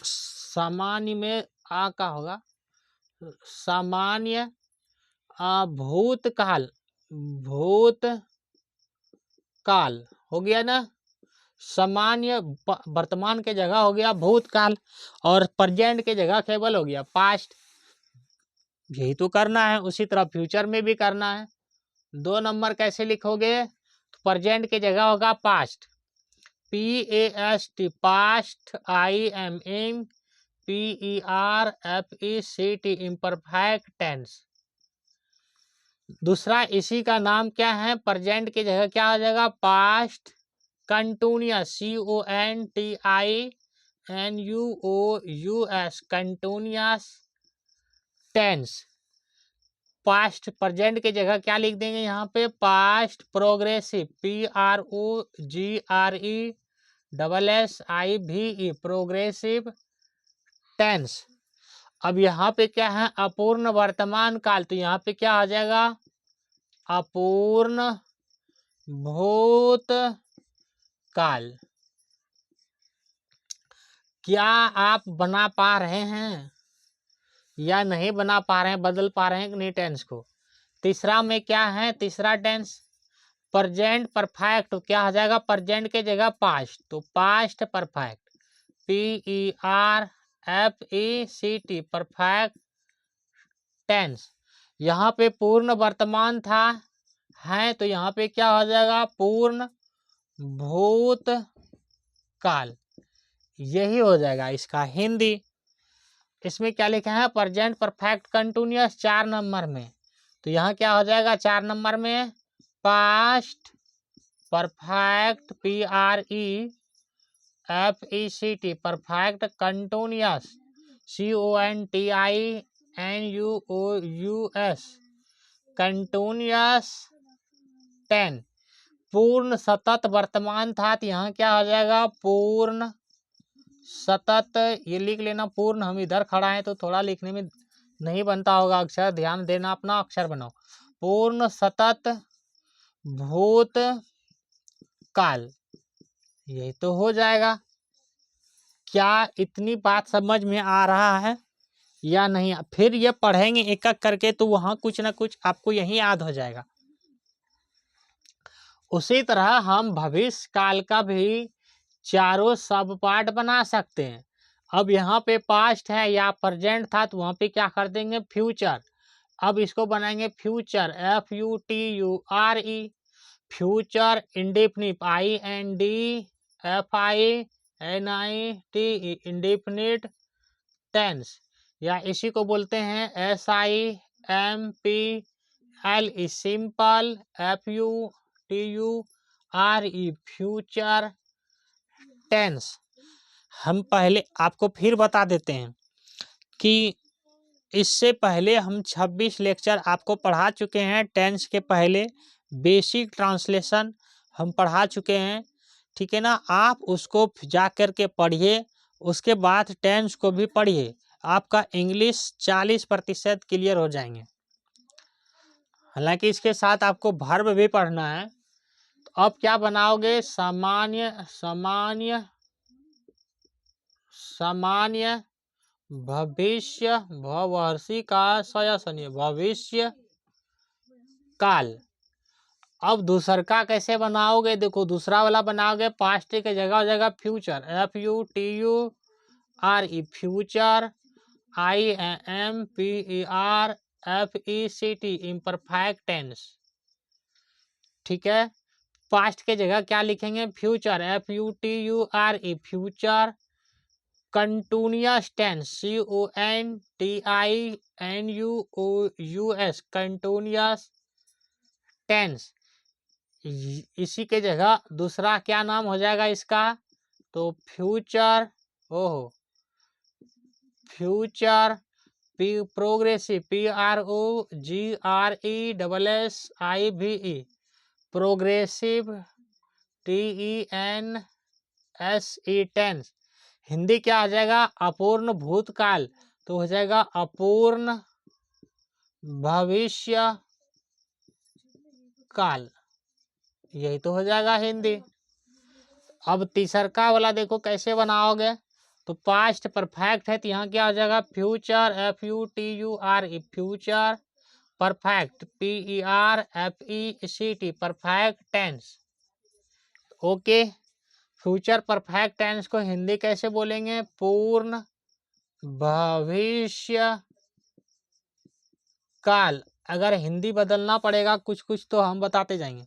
सामान्य में आ का होगा, सामान्य भूतकाल, भूतकाल, काल हो गया ना, सामान्य वर्तमान के जगह हो गया भूतकाल, और प्रेजेंट के जगह केवल हो गया पास्ट। यही तो करना है, उसी तरह फ्यूचर में भी करना है। 2 नंबर कैसे लिखोगे, तो प्रेजेंट के जगह होगा past, PAST past, IMM PERFECT imperfect tense. दूसरा इसी का नाम क्या है, प्रेजेंट की जगह क्या हो जाएगा, past continuous, CONTINUOUS continuous tense. Past present की जगह क्या लिख देंगे यहाँ पे, past progressive, PROGRESSIVE progressive tense. अब यहाँ पे क्या है, अपूर्ण वर्तमान काल, तो यहाँ पे क्या आ जाएगा, अपूर्ण भूत काल। क्या आप बना पा रहे हैं या नहीं बना पा रहे हैं, बदल पा रहे हैं कि नहीं टेंस को। तीसरा में क्या है, तीसरा टेंस प्रेजेंट परफेक्ट, तो क्या हो जाएगा, प्रेजेंट के जगह पास्ट, तो past perfect, PERFECT perfect tense. यहाँ पे पूर्ण वर्तमान था है, तो यहाँ पे क्या हो जाएगा, पूर्ण भूत काल। यही हो जाएगा इसका हिंदी। इसमें क्या लिखा है, प्रेजेंट परफेक्ट कंटिन्यूअस 4 नंबर में, तो यहाँ क्या हो जाएगा 4 नंबर में, past perfect PREFECT perfect continuous CONTINUOUS continuous 10। पूर्ण सतत वर्तमान था, तो यहाँ क्या हो जाएगा, पूर्ण सतत, ये लिख लेना पूर्ण, हम इधर खड़ा है तो थोड़ा लिखने में नहीं बनता होगा अक्षर, ध्यान देना, अपना अक्षर बनाओ, पूर्ण सतत भूत काल। यही तो हो जाएगा। क्या इतनी बात समझ में आ रहा है या नहीं, फिर ये पढ़ेंगे एक एक करके तो वहाँ कुछ ना कुछ आपको यही याद हो जाएगा। उसी तरह हम भविष्य काल का भी चारों सब पार्ट बना सकते हैं। अब यहाँ पे पास्ट है या प्रेजेंट था, तो वहाँ पे क्या कर देंगे, फ्यूचर। अब इसको बनाएंगे future, FUTURE future indefinite, INDEFINIT indefinite tense, या इसी को बोलते हैं SIMPL simple, FUTURE future tense. हम पहले आपको फिर बता देते हैं कि इससे पहले हम 26 लेक्चर आपको पढ़ा चुके हैं, टेंस के पहले बेसिक ट्रांसलेशन हम पढ़ा चुके हैं, ठीक है ना। आप उसको जा कर के पढ़िए, उसके बाद टेंस को भी पढ़िए, आपका इंग्लिश 40% क्लियर हो जाएंगे। हालांकि इसके साथ आपको वर्ब भी पढ़ना है। तो अब क्या बनाओगे, सामान्य सामान्य सामान्य भविष्य भवर्षी का सयसनीय भविष्य काल। अब दूसर का कैसे बनाओगे, देखो दूसरा वाला बनाओगे, पास्ट के जगह future, FUTURE future, IMPERFECT imperfect tense, ठीक है। पास्ट के जगह क्या लिखेंगे, future, FUTURE future, continuous tense, CONTINUOUS continuous tense. इसी के जगह दूसरा क्या नाम हो जाएगा इसका, तो फ्यूचर, ओहो future progressive, PROGRESSIVE progressive TENSE tense. Hindi क्या हो जाएगा, अपूर्ण भूतकाल, तो हो जाएगा अपूर्ण भविष्य काल। यही तो हो जाएगा हिंदी। अब तीसरका वाला देखो कैसे बनाओगे, तो पास्ट परफेक्ट है, तो यहाँ क्या हो जाएगा, future, FUTURE future, perfect PERFECT perfect tense. Okay. Future perfect tense को हिंदी कैसे बोलेंगे? पूर्ण भविष्य काल। अगर हिंदी बदलना पड़ेगा कुछ कुछ तो हम बताते जाएंगे।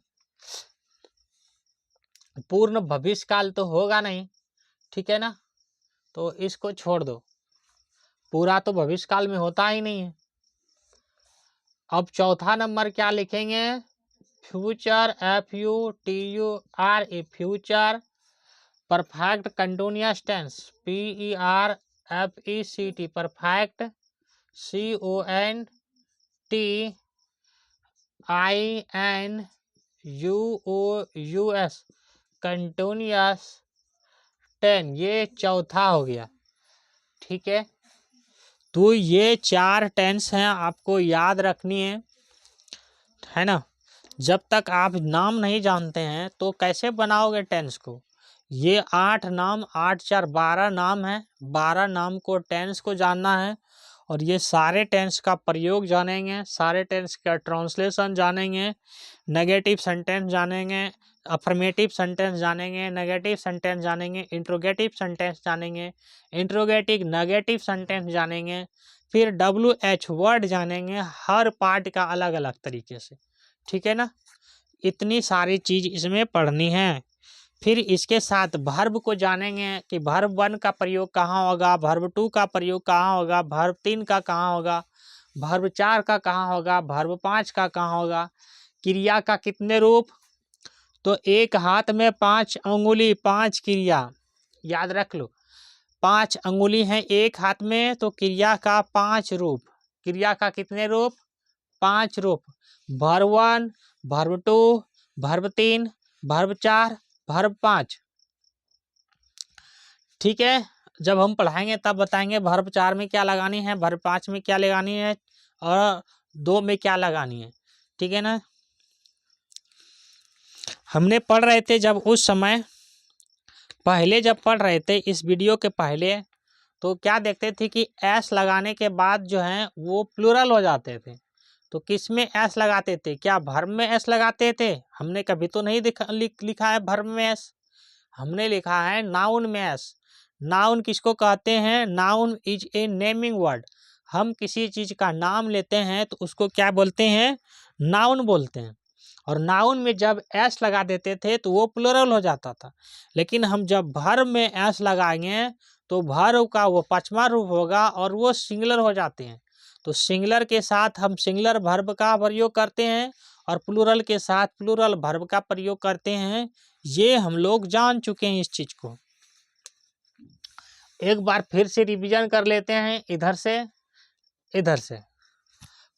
पूर्ण भविष्य काल तो होगा नहीं, ठीक है ना, तो इसको छोड़ दो, पूरा तो भविष्य काल में होता ही नहीं है। अब चौथा नंबर क्या लिखेंगे? Future, FUTURE, future perfect continuous tense, PERFECT, perfect CONTINUOUS, continuous tense. ये चौथा हो गया, ठीक है। तो ये 4 टेंस हैं, आपको याद रखनी है ना। जब तक आप नाम नहीं जानते हैं तो कैसे बनाओगे टेंस को? ये 8 नाम, 8 4 12 नाम है, 12 नाम को टेंस को जानना है, और ये सारे टेंस का प्रयोग जानेंगे, सारे टेंस का ट्रांसलेशन जानेंगे, नेगेटिव सेंटेंस जानेंगे, अफर्मेटिव सेंटेंस जानेंगे, नेगेटिव सेंटेंस जानेंगे, इंट्रोगेटिव सेंटेंस जानेंगे, इंट्रोगेटिव नेगेटिव सेंटेंस जानेंगे, फिर WH वर्ड जानेंगे, हर पार्ट का अलग अलग तरीके से, ठीक है ना। इतनी सारी चीज इसमें पढ़नी है। फिर इसके साथ वर्ब को जानेंगे कि वर्ब 1 का प्रयोग कहाँ होगा, वर्ब 2 का प्रयोग कहाँ होगा, वर्ब 3 का कहाँ होगा, वर्ब 4 का कहाँ होगा, वर्ब 5 का कहाँ होगा, क्रिया का कितने रूप, तो एक हाथ में 5 अंगुली, 5 क्रिया, याद रख लो। 5 अंगुली हैं एक हाथ में, तो क्रिया का 5 रूप। क्रिया का कितने रूप? 5 रूप। Verb 1, verb 2, verb 3, verb 4, verb 5, ठीक है। जब हम पढ़ाएंगे तब बताएंगे वर्ब 4 में क्या लगानी है, वर्ब 5 में क्या लगानी है, और 2 में क्या लगानी है, ठीक है ना। हमने पढ़ रहे थे जब उस समय, पहले जब पढ़ रहे थे इस वीडियो के पहले, तो क्या देखते थे कि एस लगाने के बाद जो है वो प्लूरल हो जाते थे। तो किस में एस लगाते थे? क्या वर्ब में एस लगाते थे? हमने कभी तो नहीं लिखा है वर्ब में एस, हमने लिखा है नाउन में एस। नाउन किसको कहते हैं? Noun is a naming word. हम किसी चीज का नाम लेते हैं तो उसको क्या बोलते हैं? नाउन बोलते हैं। और नाउन में जब एस लगा देते थे तो वो प्लूरल हो जाता था। लेकिन हम जब वर्ब में एस लगाएंगे तो वर्ब का वो 5वां रूप होगा और वो सिंगुलर हो जाते हैं। तो सिंगुलर के साथ हम सिंगुलर वर्ब का प्रयोग करते हैं और प्लूरल के साथ प्लूरल वर्ब का प्रयोग करते हैं। ये हम लोग जान चुके हैं इस चीज को। एक बार फिर से रिवीजन कर लेते हैं, इधर से इधर से।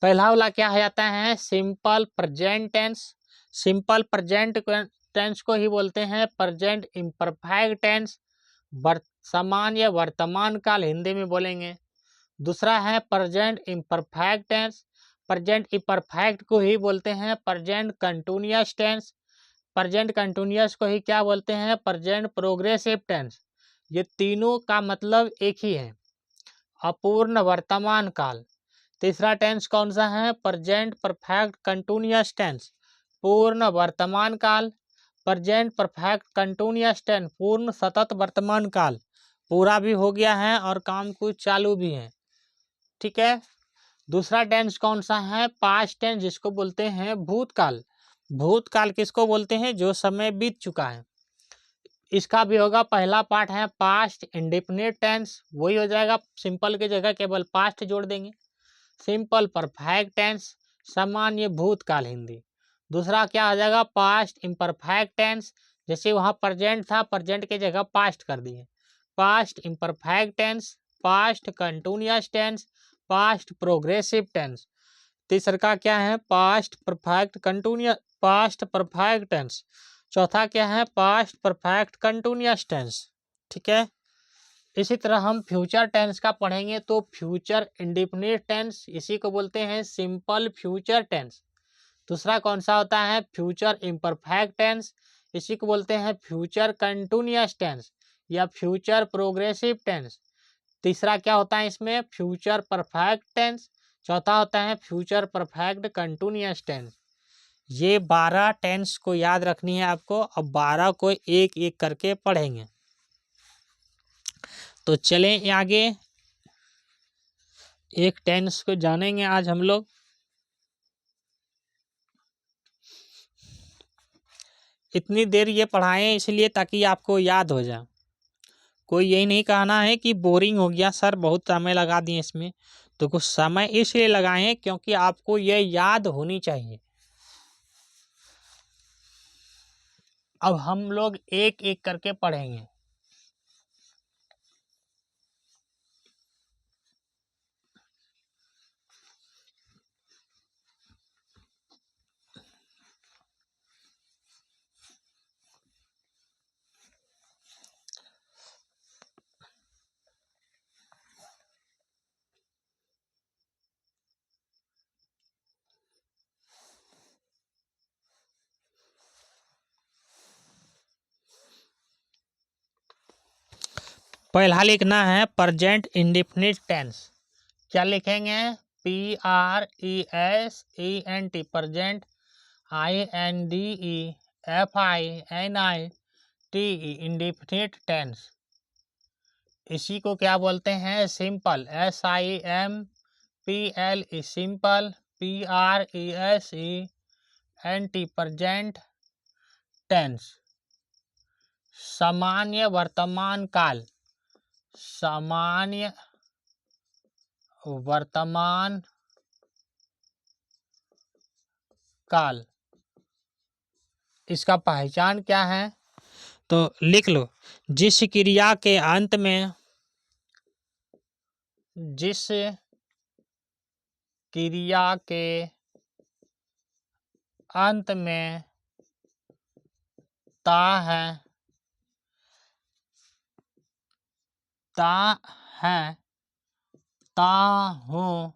पहला वाला क्या हो जाता है? Simple present tense. Simple present tense को ही बोलते हैं प्रेजेंट इम्परफेक्ट टेंस। वर्तमान या वर्तमान काल हिंदी में बोलेंगे। दूसरा है present imperfect tense. Present imperfect को ही बोलते हैं present continuous tense. Present continuous को ही क्या बोलते हैं? Present progressive tense. ये तीनों का मतलब एक ही है, अपूर्ण वर्तमान काल। तीसरा टेंस कौन सा है? प्रेजेंट परफेक्ट कंटिन्यूअस टेंस, पूर्ण वर्तमान काल। प्रेजेंट परफेक्ट कंटिन्यूअस टेंस, पूर्ण सतत वर्तमान काल, पूरा भी हो गया है और काम कुछ चालू भी है, ठीक है। दूसरा टेंस कौन सा है? पास्ट टेंस, जिसको बोलते हैं भूतकाल। भूतकाल किसको बोलते हैं? जो समय बीत चुका है। इसका भी होगा, पहला पार्ट है पास्ट इंडेफिनिट टेंस, वही हो जाएगा, सिंपल की जगह केवल पास्ट जोड़ देंगे। सिंपल परफेक्ट टेंस, सामान्य भूतकाल हिंदी। दूसरा क्या हो जाएगा? पास्ट इम्परफेक्ट टेंस, जैसे वहाँ प्रेजेंट था, प्रेजेंट की जगह पास्ट कर दिए, past imperfect tense, past continuous tense, past progressive tense. तीसरा का क्या है? Past perfect continuous, past perfect tense. चौथा क्या है? पास्ट परफेक्ट कंटिन्यूअस टेंस, ठीक है। इसी तरह हम फ्यूचर टेंस का पढ़ेंगे तो फ्यूचर इंडेफिनिट टेंस, इसी को बोलते हैं सिंपल फ्यूचर टेंस। दूसरा कौन सा होता है? फ्यूचर इम्परफेक्ट टेंस, इसी को बोलते हैं फ्यूचर कंटिन्यूअस टेंस या फ्यूचर प्रोग्रेसिव टेंस। तीसरा क्या होता है इसमें? Future perfect tense. चौथा होता है फ्यूचर परफेक्ट कंटिन्यूअस टेंस। ये 12 टेंस को याद रखनी है आपको। अब 12 को एक एक करके पढ़ेंगे। तो चलें आगे, एक टेंस को जानेंगे आज हम लोग। इतनी देर ये पढ़ाएं इसलिए ताकि आपको याद हो जाए। कोई यही नहीं कहना है कि बोरिंग हो गया सर, बहुत समय लगा दिए इसमें। तो कुछ समय इसलिए लगाए क्योंकि आपको ये याद होनी चाहिए। अब हम लोग एक एक करके पढ़ेंगे। पहला लिखना है प्रेजेंट इंडेफिनिट टेंस। क्या लिखेंगे? PRESENT, present, INDEFINIT, indefinite tense. इसी को क्या बोलते हैं? Simple, SIMPL, simple, PRESENT, present tense. सामान्य वर्तमान काल, सामान्य वर्तमान काल, इसका पहचान क्या है? तो लिख लो, जिस क्रिया के अंत में, जिस क्रिया के अंत में ता है, ता है, ता हूँ,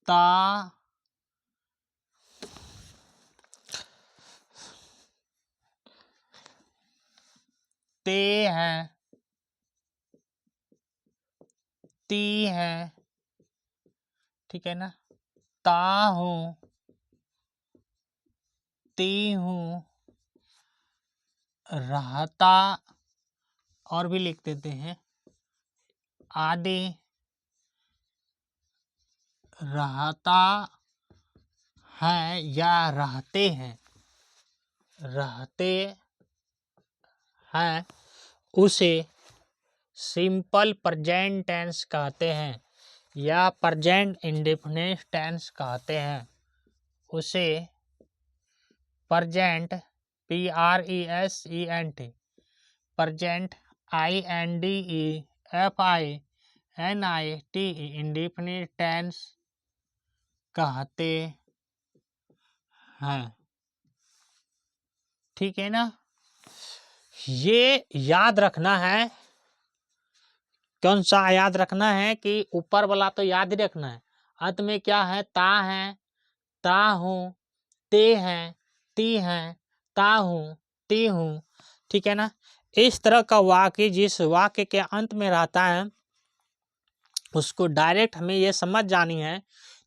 ता ते है, ती है, ठीक है ना? ता हूँ, ती हूँ, रहता, और भी लिख देते हैं, आदि, रहता है या रहते हैं, रहते हैं, उसे सिंपल प्रेजेंट टेंस कहते हैं या प्रेजेंट इंडेफिनिट टेंस कहते हैं। उसे present, PRESENT, present, INDEFINIT, indefinite tense कहते हैं। ठीक है ना? ये याद रखना है। कौन सा याद रखना है? कि ऊपर वाला तो याद ही रखना है। अंत में क्या है? ता है, ता हूँ, ते हैं, ती हैं, ता हूँ, ती हूँ, ठीक है ना? इस तरह का वाक्य जिस वाक्य के अंत में रहता है उसको डायरेक्ट हमें ये समझ जानी है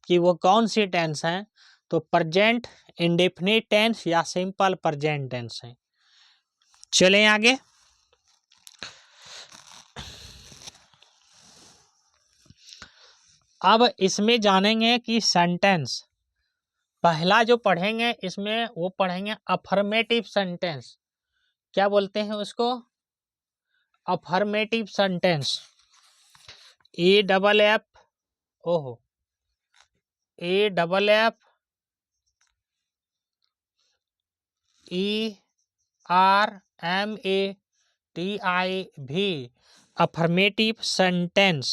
कि वो कौन सी टेंस है। तो प्रेजेंट इंडेफिनिट टेंस या सिंपल प्रेजेंट टेंस है। चलें आगे। अब इसमें जानेंगे कि सेंटेंस, पहला जो पढ़ेंगे इसमें वो पढ़ेंगे अफर्मेटिव सेंटेंस। क्या बोलते हैं उसको? Affirmative sentence. AFF, ओहो, AFF ERMATIV, affirmative sentence.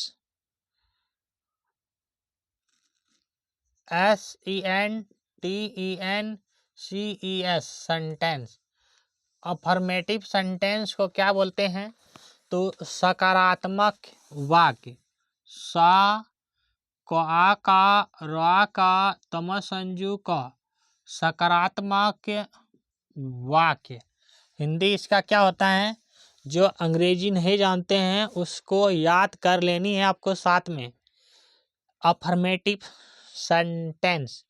SENTENCES, sentence. Affirmative sentence को क्या बोलते हैं? तो सकारात्मक वाक्य, सा का रा का तमसंजू का, सकारात्मक वाक्य। हिंदी इसका क्या होता है? जो अंग्रेजी नहीं जानते हैं उसको याद कर लेनी है आपको साथ में। Affirmative sentence.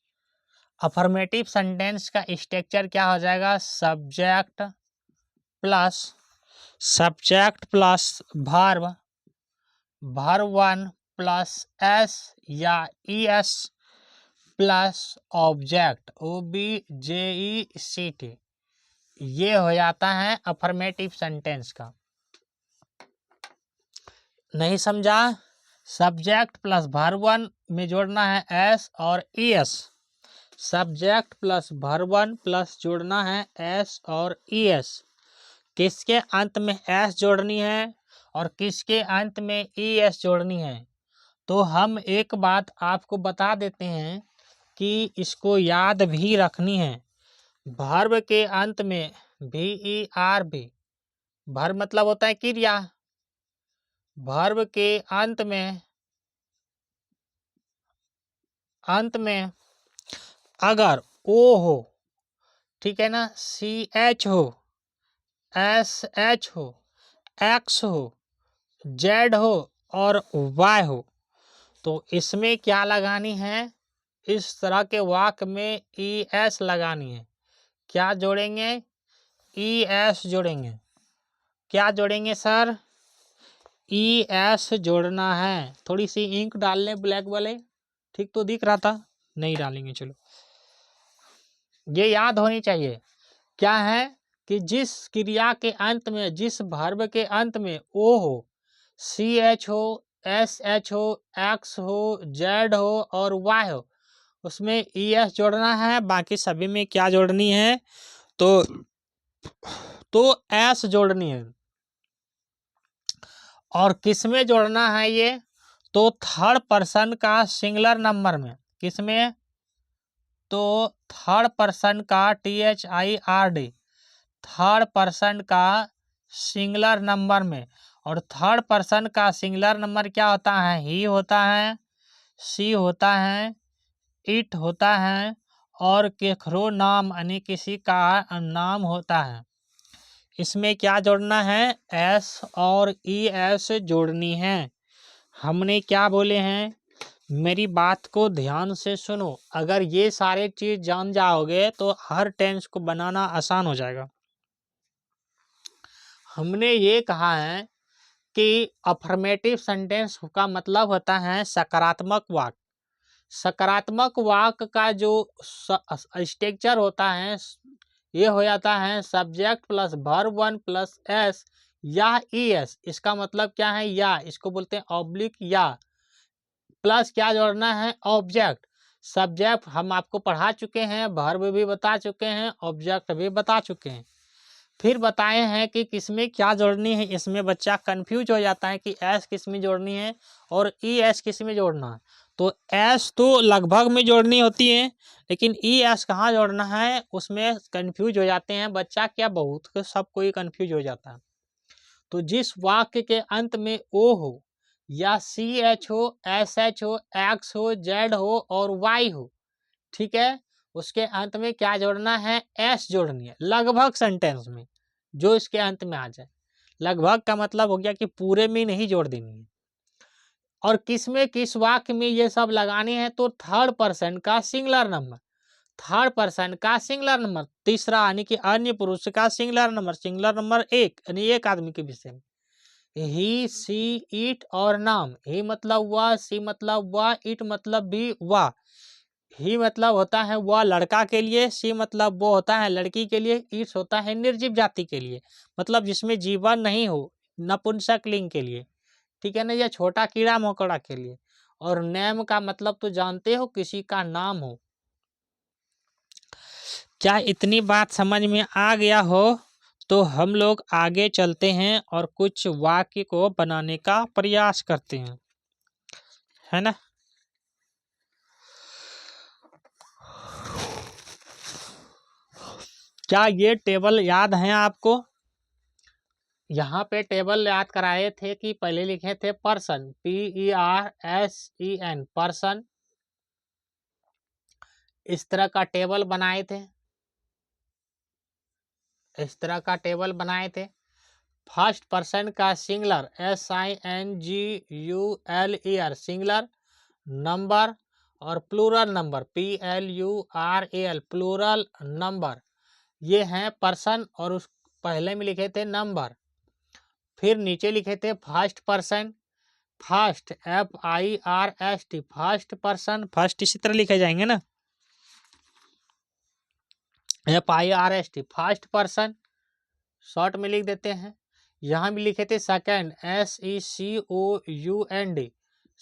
अफर्मेटिव सेंटेंस का स्ट्रक्चर क्या हो जाएगा? Subject plus verb, verb 1 plus S या ES प्लस ऑब्जेक्ट OBJECT, ये हो जाता है अफर्मेटिव सेंटेंस का। नहीं समझा? सब्जेक्ट प्लस वर्ब 1 में जोड़ना है एस और ES, subject plus verb 1 plus जोड़ना है एस और ES। किसके अंत में एस जोड़नी है और किसके अंत में ES जोड़नी है? तो हम एक बात आपको बता देते हैं कि इसको याद भी रखनी है। वर्ब के अंत में VERB, वर्ब मतलब होता है क्रिया, वर्ब के अंत में अगर O हो, ठीक है ना, CH हो, SH हो, X हो, Z हो और Y हो, तो इसमें क्या लगानी है? इस तरह के वाक्य में ES लगानी है। क्या जोड़ेंगे? ES जोड़ेंगे। क्या जोड़ेंगे सर? ES जोड़ना है। थोड़ी सी इंक डाल लें ब्लैक वाले, ठीक तो दिख रहा था, नहीं डालेंगे, चलो। ये याद होनी चाहिए। क्या है कि जिस क्रिया के अंत में, जिस वर्ब के अंत में O हो, CH हो, SH हो, X हो, Z हो और Y हो, उसमें ES जोड़ना है। बाकी सभी में क्या जोड़नी है? तो S जोड़नी है। और किस में जोड़ना है ये? तो थर्ड पर्सन का सिंगुलर नंबर में। किस में? तो थर्ड पर्सन का THIRD, थर्ड पर्सन का सिंगुलर नंबर में। और थर्ड पर्सन का सिंगुलर नंबर क्या होता है? ही होता है, सी होता है, इट होता है और केखरो नाम यानी किसी का नाम होता है। इसमें क्या जोड़ना है? एस और ES जोड़नी है। हमने क्या बोले हैं? मेरी बात को ध्यान से सुनो। अगर ये सारे चीज जान जाओगे तो हर टेंस को बनाना आसान हो जाएगा। हमने ये कहा है कि अफर्मेटिव सेंटेंस का मतलब होता है सकारात्मक वाक्य। सकारात्मक वाक्य का जो स्ट्रक्चर होता है ये हो जाता है subject plus verb 1 plus S या ES। इसका मतलब क्या है? या, इसको बोलते हैं ऑब्लिक या, प्लस क्या जोड़ना है? ऑब्जेक्ट। सब्जेक्ट हम आपको पढ़ा चुके हैं, वर्ब भी बता चुके हैं, ऑब्जेक्ट भी बता चुके हैं। फिर बताए हैं कि किसमें क्या जोड़नी है। इसमें बच्चा कंफ्यूज हो जाता है कि एस किस में जोड़नी है और ES किस में जोड़ना है। तो एस तो लगभग में जोड़नी होती है, लेकिन ES कहाँ जोड़ना है उसमें कंफ्यूज हो जाते हैं बच्चा, क्या बहुत सब कोई कंफ्यूज हो जाता है। तो जिस वाक्य के अंत में O हो या CH हो, SH हो, X हो, Z हो और Y हो, ठीक है, उसके अंत में क्या जोड़ना है? S जोड़नी है। लगभग सेंटेंस में जो इसके अंत में आ जाए। लगभग का मतलब हो गया कि पूरे में नहीं जोड़ देनी है। और किस में, किस वाक्य में ये सब लगानी है? तो थर्ड पर्सन का सिंगुलर नंबर, थर्ड पर्सन का सिंगुलर नंबर, तीसरा यानी कि अन्य पुरुष का सिंगुलर नंबर, सिंगुलर नंबर एक यानी एक आदमी के विषय में। ही, सी, इट और नाम। ही मतलब वह, सी मतलब वह, इट मतलब भी वह। ही मतलब होता है वह लड़का के लिए, सी मतलब वो होता है लड़की के लिए, इट्स होता है निर्जीव जाति के लिए, मतलब जिसमें जीवन नहीं हो, नपुंसक लिंग के लिए, ठीक है ना, या छोटा कीड़ा मकोड़ा के लिए। और नेम का मतलब तो जानते हो, किसी का नाम हो। क्या इतनी बात समझ में आ गया हो? तो हम लोग आगे चलते हैं और कुछ वाक्य को बनाने का प्रयास करते हैं, है ना। क्या ये टेबल याद है आपको? यहाँ पे टेबल याद कराए थे कि पहले लिखे थे पर्सन, PERSEN, पर्सन। इस तरह का टेबल बनाए थे, इस तरह का टेबल बनाए थे। फर्स्ट पर्सन का सिंगुलर, SINGULAR, सिंगुलर, नंबर और plural number PLURAL plural number ये हैं पर्सन, और उस पहले में लिखे थे नंबर, फिर नीचे लिखे थे first person, first FIRST first person, first इसी तरह लिखे जाएंगे ना, FIRST फर्स्ट पर्सन शॉर्ट में लिख देते हैं। यहाँ भी लिखे थे second SECOUND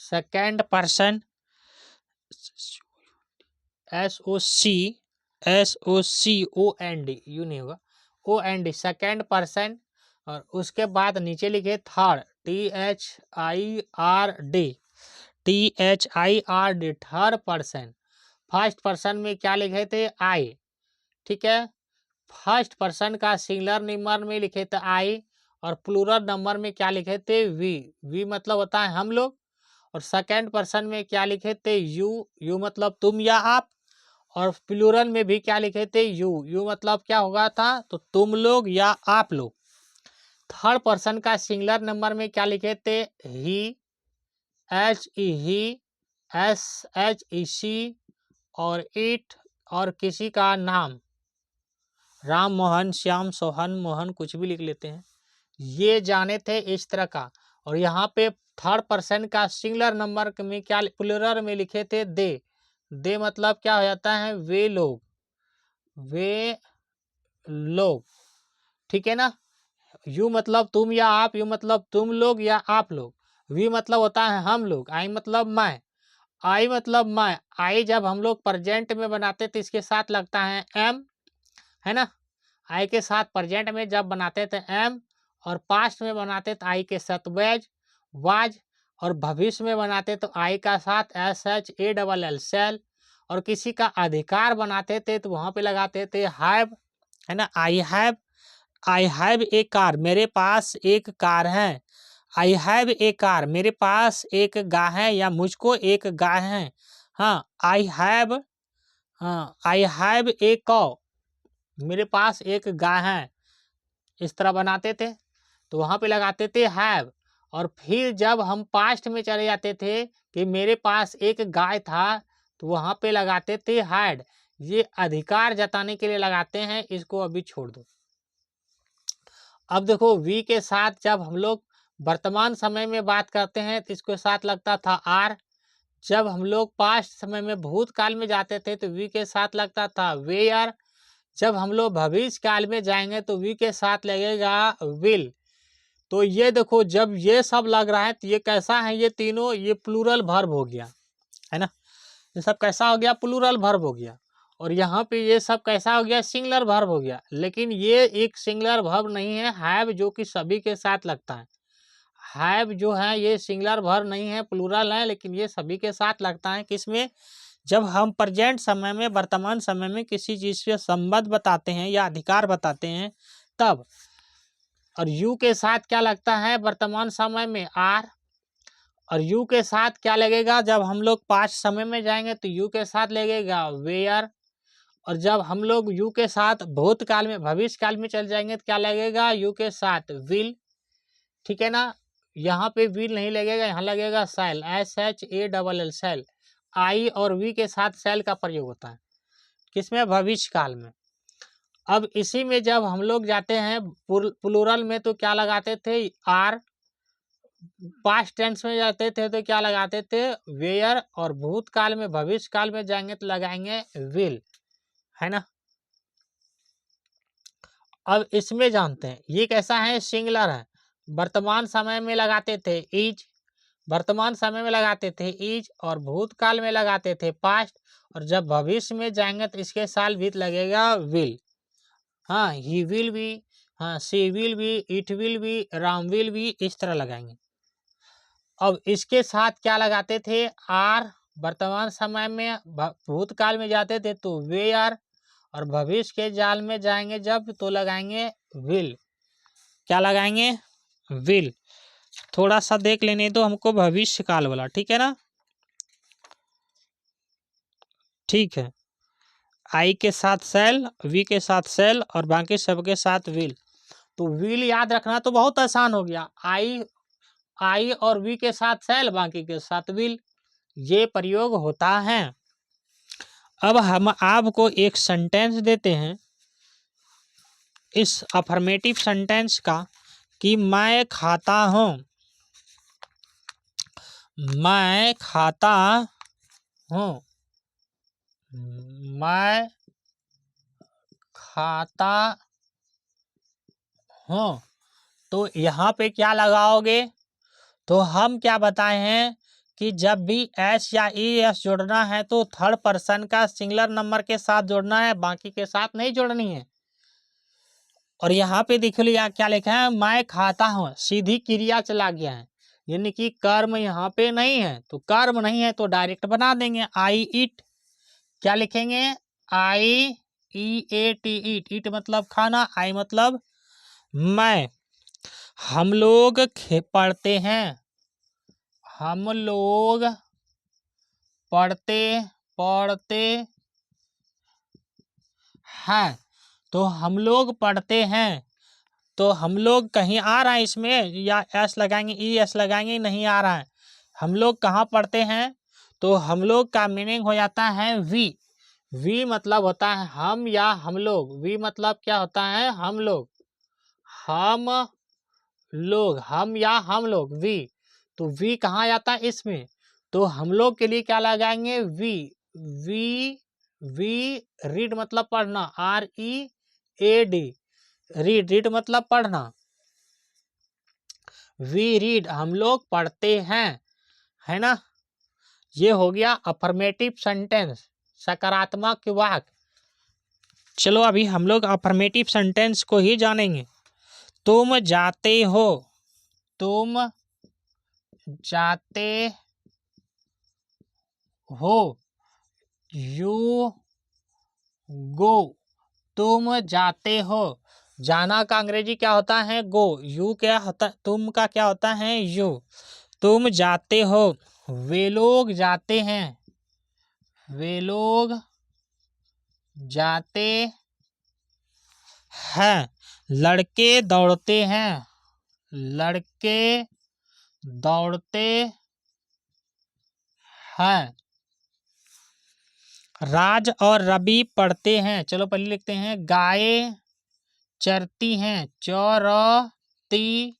second person, SOCOND you नहीं होगा, OND सेकंड पर्सन, और उसके बाद नीचे लिखे third THIRD third person. First person में क्या लिखे थे आई, ठीक है, फर्स्ट पर्सन का सिंगुलर नंबर में लिखे थे आई, और प्लूरल नंबर में क्या लिखे थे वी मतलब होता है हम लोग, और सेकंड पर्सन में क्या लिखे थे यू मतलब तुम या आप, और प्लूरल में भी क्या लिखे थे यू मतलब क्या होगा था, तो तुम लोग या आप लोग। थर्ड पर्सन का सिंगुलर नंबर में क्या लिखे थे ही, ही, SHEC, और इट, और किसी का नाम राम, मोहन, श्याम, सोहन, मोहन कुछ भी लिख लेते हैं, ये जाने थे इस तरह का। और यहाँ पे थर्ड पर्सन का सिंगुलर नंबर में क्या प्लूरल में लिखे थे दे मतलब क्या हो जाता है वे लोग, ठीक है ना। यू मतलब तुम या आप, यू मतलब तुम लोग या आप लोग, वी मतलब होता है हम लोग, आई मतलब मैं, आई मतलब मैं। आई जब हम लोग प्रेजेंट में बनाते तो इसके साथ लगता है एम, है ना, आई के साथ प्रेजेंट में जब बनाते थे एम, और पास्ट में बनाते तो आई के साथ वाज, और भविष्य में बनाते तो आई का साथ SHALL सेल, और किसी का अधिकार बनाते थे तो वहाँ पे लगाते थे हैव, है ना, आई हैव ए कार, मेरे पास एक कार है, आई हैव ए कार, मेरे पास एक गाय है या मुझको एक गाय है, हाँ आई हैव ए कौ, मेरे पास एक गाय है, इस तरह बनाते थे तो वहाँ पे लगाते थे हैव। और फिर जब हम पास्ट में चले जाते थे कि मेरे पास एक गाय था तो वहाँ पे लगाते थे हैड, ये अधिकार जताने के लिए लगाते हैं, इसको अभी छोड़ दो। अब देखो वी के साथ जब हम लोग वर्तमान समय में बात करते हैं तो इसके साथ लगता था आर, जब हम लोग पास्ट समय में भूतकाल में जाते थे तो वी के साथ लगता था वेयर, जब हम लोग भविष्य काल में जाएंगे तो वी के साथ लगेगा विल। तो ये देखो जब ये सब लग रहा है तो ये कैसा है, ये तीनों ये प्लूरल वर्ब हो गया, है ना, ये सब कैसा हो गया प्लूरल वर्ब हो गया। और यहाँ पे ये सब कैसा हो गया सिंगुलर वर्ब हो गया, लेकिन ये एक सिंगुलर वर्ब नहीं है हैव जो कि सभी के साथ लगता है, हैव जो है ये सिंगुलर वर्ब नहीं है प्लूरल है, लेकिन ये सभी के साथ लगता है किसमें, जब हम प्रेजेंट समय में वर्तमान समय में किसी चीज़ से संबंध बताते हैं या अधिकार बताते हैं तब। और यू के साथ क्या लगता है वर्तमान समय में आर, और यू के साथ क्या लगेगा जब हम लोग पास्ट समय में जाएंगे तो यू के साथ लगेगा वेयर, और जब हम लोग यू के साथ भूतकाल में भविष्य काल में चल जाएंगे तो क्या लगेगा यू के साथ विल, ठीक है ना। यहाँ पे विल नहीं लगेगा, यहाँ लगेगा सेल SHALL सेल, आई और वी के साथ सेल का प्रयोग होता है किसमें भविष्य काल में। अब इसी में जब हम लोग जाते हैं प्लूरल में तो क्या लगाते थे आर, पास्ट टेंस में जाते थे तो क्या लगाते थे वेयर, और भूतकाल में भविष्य काल में जाएंगे तो लगाएंगे विल, है ना। अब इसमें जानते हैं ये कैसा है सिंगुलर है, वर्तमान समय में लगाते थे इज, वर्तमान समय में लगाते थे इज, और भूतकाल में लगाते थे पास्ट, और जब भविष्य में जाएंगे तो इसके साल भी लगेगा विल, हाँ ही विल भी, हाँ सी विल भी, इट विल भी, राम विल भी, इस तरह लगाएंगे। अब इसके साथ क्या लगाते थे आर, वर्तमान समय में भूतकाल में जाते थे तो वे आर, और भविष्य के जाल में जाएंगे जब तो लगाएंगे विल, क्या लगाएंगे विल। थोड़ा सा देख लेने तो हमको भविष्य काल वाला, ठीक है ना, ठीक है, आई के साथ सेल, वी के साथ सेल, और बाकी सबके साथ विल। तो विल याद रखना तो बहुत आसान हो गया, आई और वी के साथ सेल बाकी के साथ विल, ये प्रयोग होता है। अब हम आपको एक सेंटेंस देते हैं इस अफर्मेटिव सेंटेंस का कि मैं खाता हूँ, मैं खाता हूँ, मैं खाता हूँ। तो यहाँ पे क्या लगाओगे? तो हम क्या बताए हैं कि जब भी एस या ई एस जोड़ना है तो थर्ड पर्सन का सिंगुलर नंबर के साथ जोड़ना है, बाकी के साथ नहीं जोड़नी है। और यहाँ पे देख लिया क्या लिखा है, मैं खाता हूँ, सीधी क्रिया चला गया है, यानी कि कर्म यहाँ पे नहीं है। तो कर्म नहीं है तो डायरेक्ट बना देंगे आई ईट। क्या लिखेंगे? आई ई ए टी ईट। ईट मतलब खाना, आई मतलब मैं। हम लोग पढ़ते हैं, हम लोग पढ़ते हैं। तो हम लोग पढ़ते हैं, तो हम लोग कहीं आ रहा है इसमें, या एस लगाएंगे, ई एस लगाएंगे, नहीं आ रहा है। हम लोग कहाँ पढ़ते हैं? तो हम लोग का मीनिंग हो जाता है वी। वी मतलब होता है हम या हम लोग। वी मतलब क्या होता है? हम लोग, हम लोग, हम या हम लोग, वी। तो वी कहाँ जाता है? इसमें। तो हम लोग के लिए क्या लगाएंगे? वी। वी वी रीड मतलब पढ़ना, R E A D, read. Read मतलब पढ़ना। वी रीड, हम लोग पढ़ते हैं, है ना। ये हो गया अफर्मेटिव सेंटेंस, सकारात्मक वाक्य। चलो अभी हम लोग अफर्मेटिव सेंटेंस को ही जानेंगे। तुम जाते हो, तुम जाते हो, यू गो। तुम जाते हो, जाना का अंग्रेजी क्या होता है? गो। यू क्या होता? तुम का क्या होता है? यू। तुम जाते हो, वे लोग जाते हैं, वे लोग जाते हैं। लड़के दौड़ते हैं, लड़के दौड़ते हैं। राज और रवि पढ़ते हैं। चलो पहले लिखते हैं, गाय चरती हैं, चौरती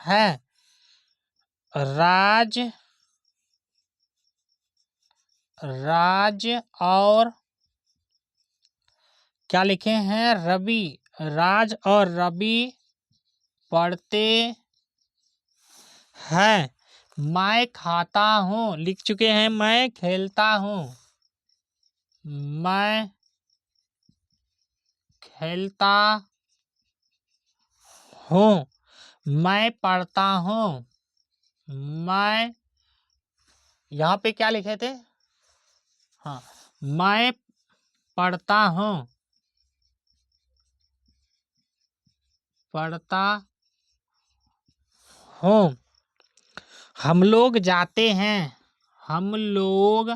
हैं। राज राज और क्या लिखे हैं? रवि। राज और रवि पढ़ते हैं। मैं खाता हूँ, लिख चुके हैं, मैं खेलता हूँ, मैं खेलता हूँ। मैं पढ़ता हूँ, मैं, यहाँ पे क्या लिखे थे? हाँ, मैं पढ़ता हूँ, पढ़ता हूँ। हम लोग जाते हैं, हम लोग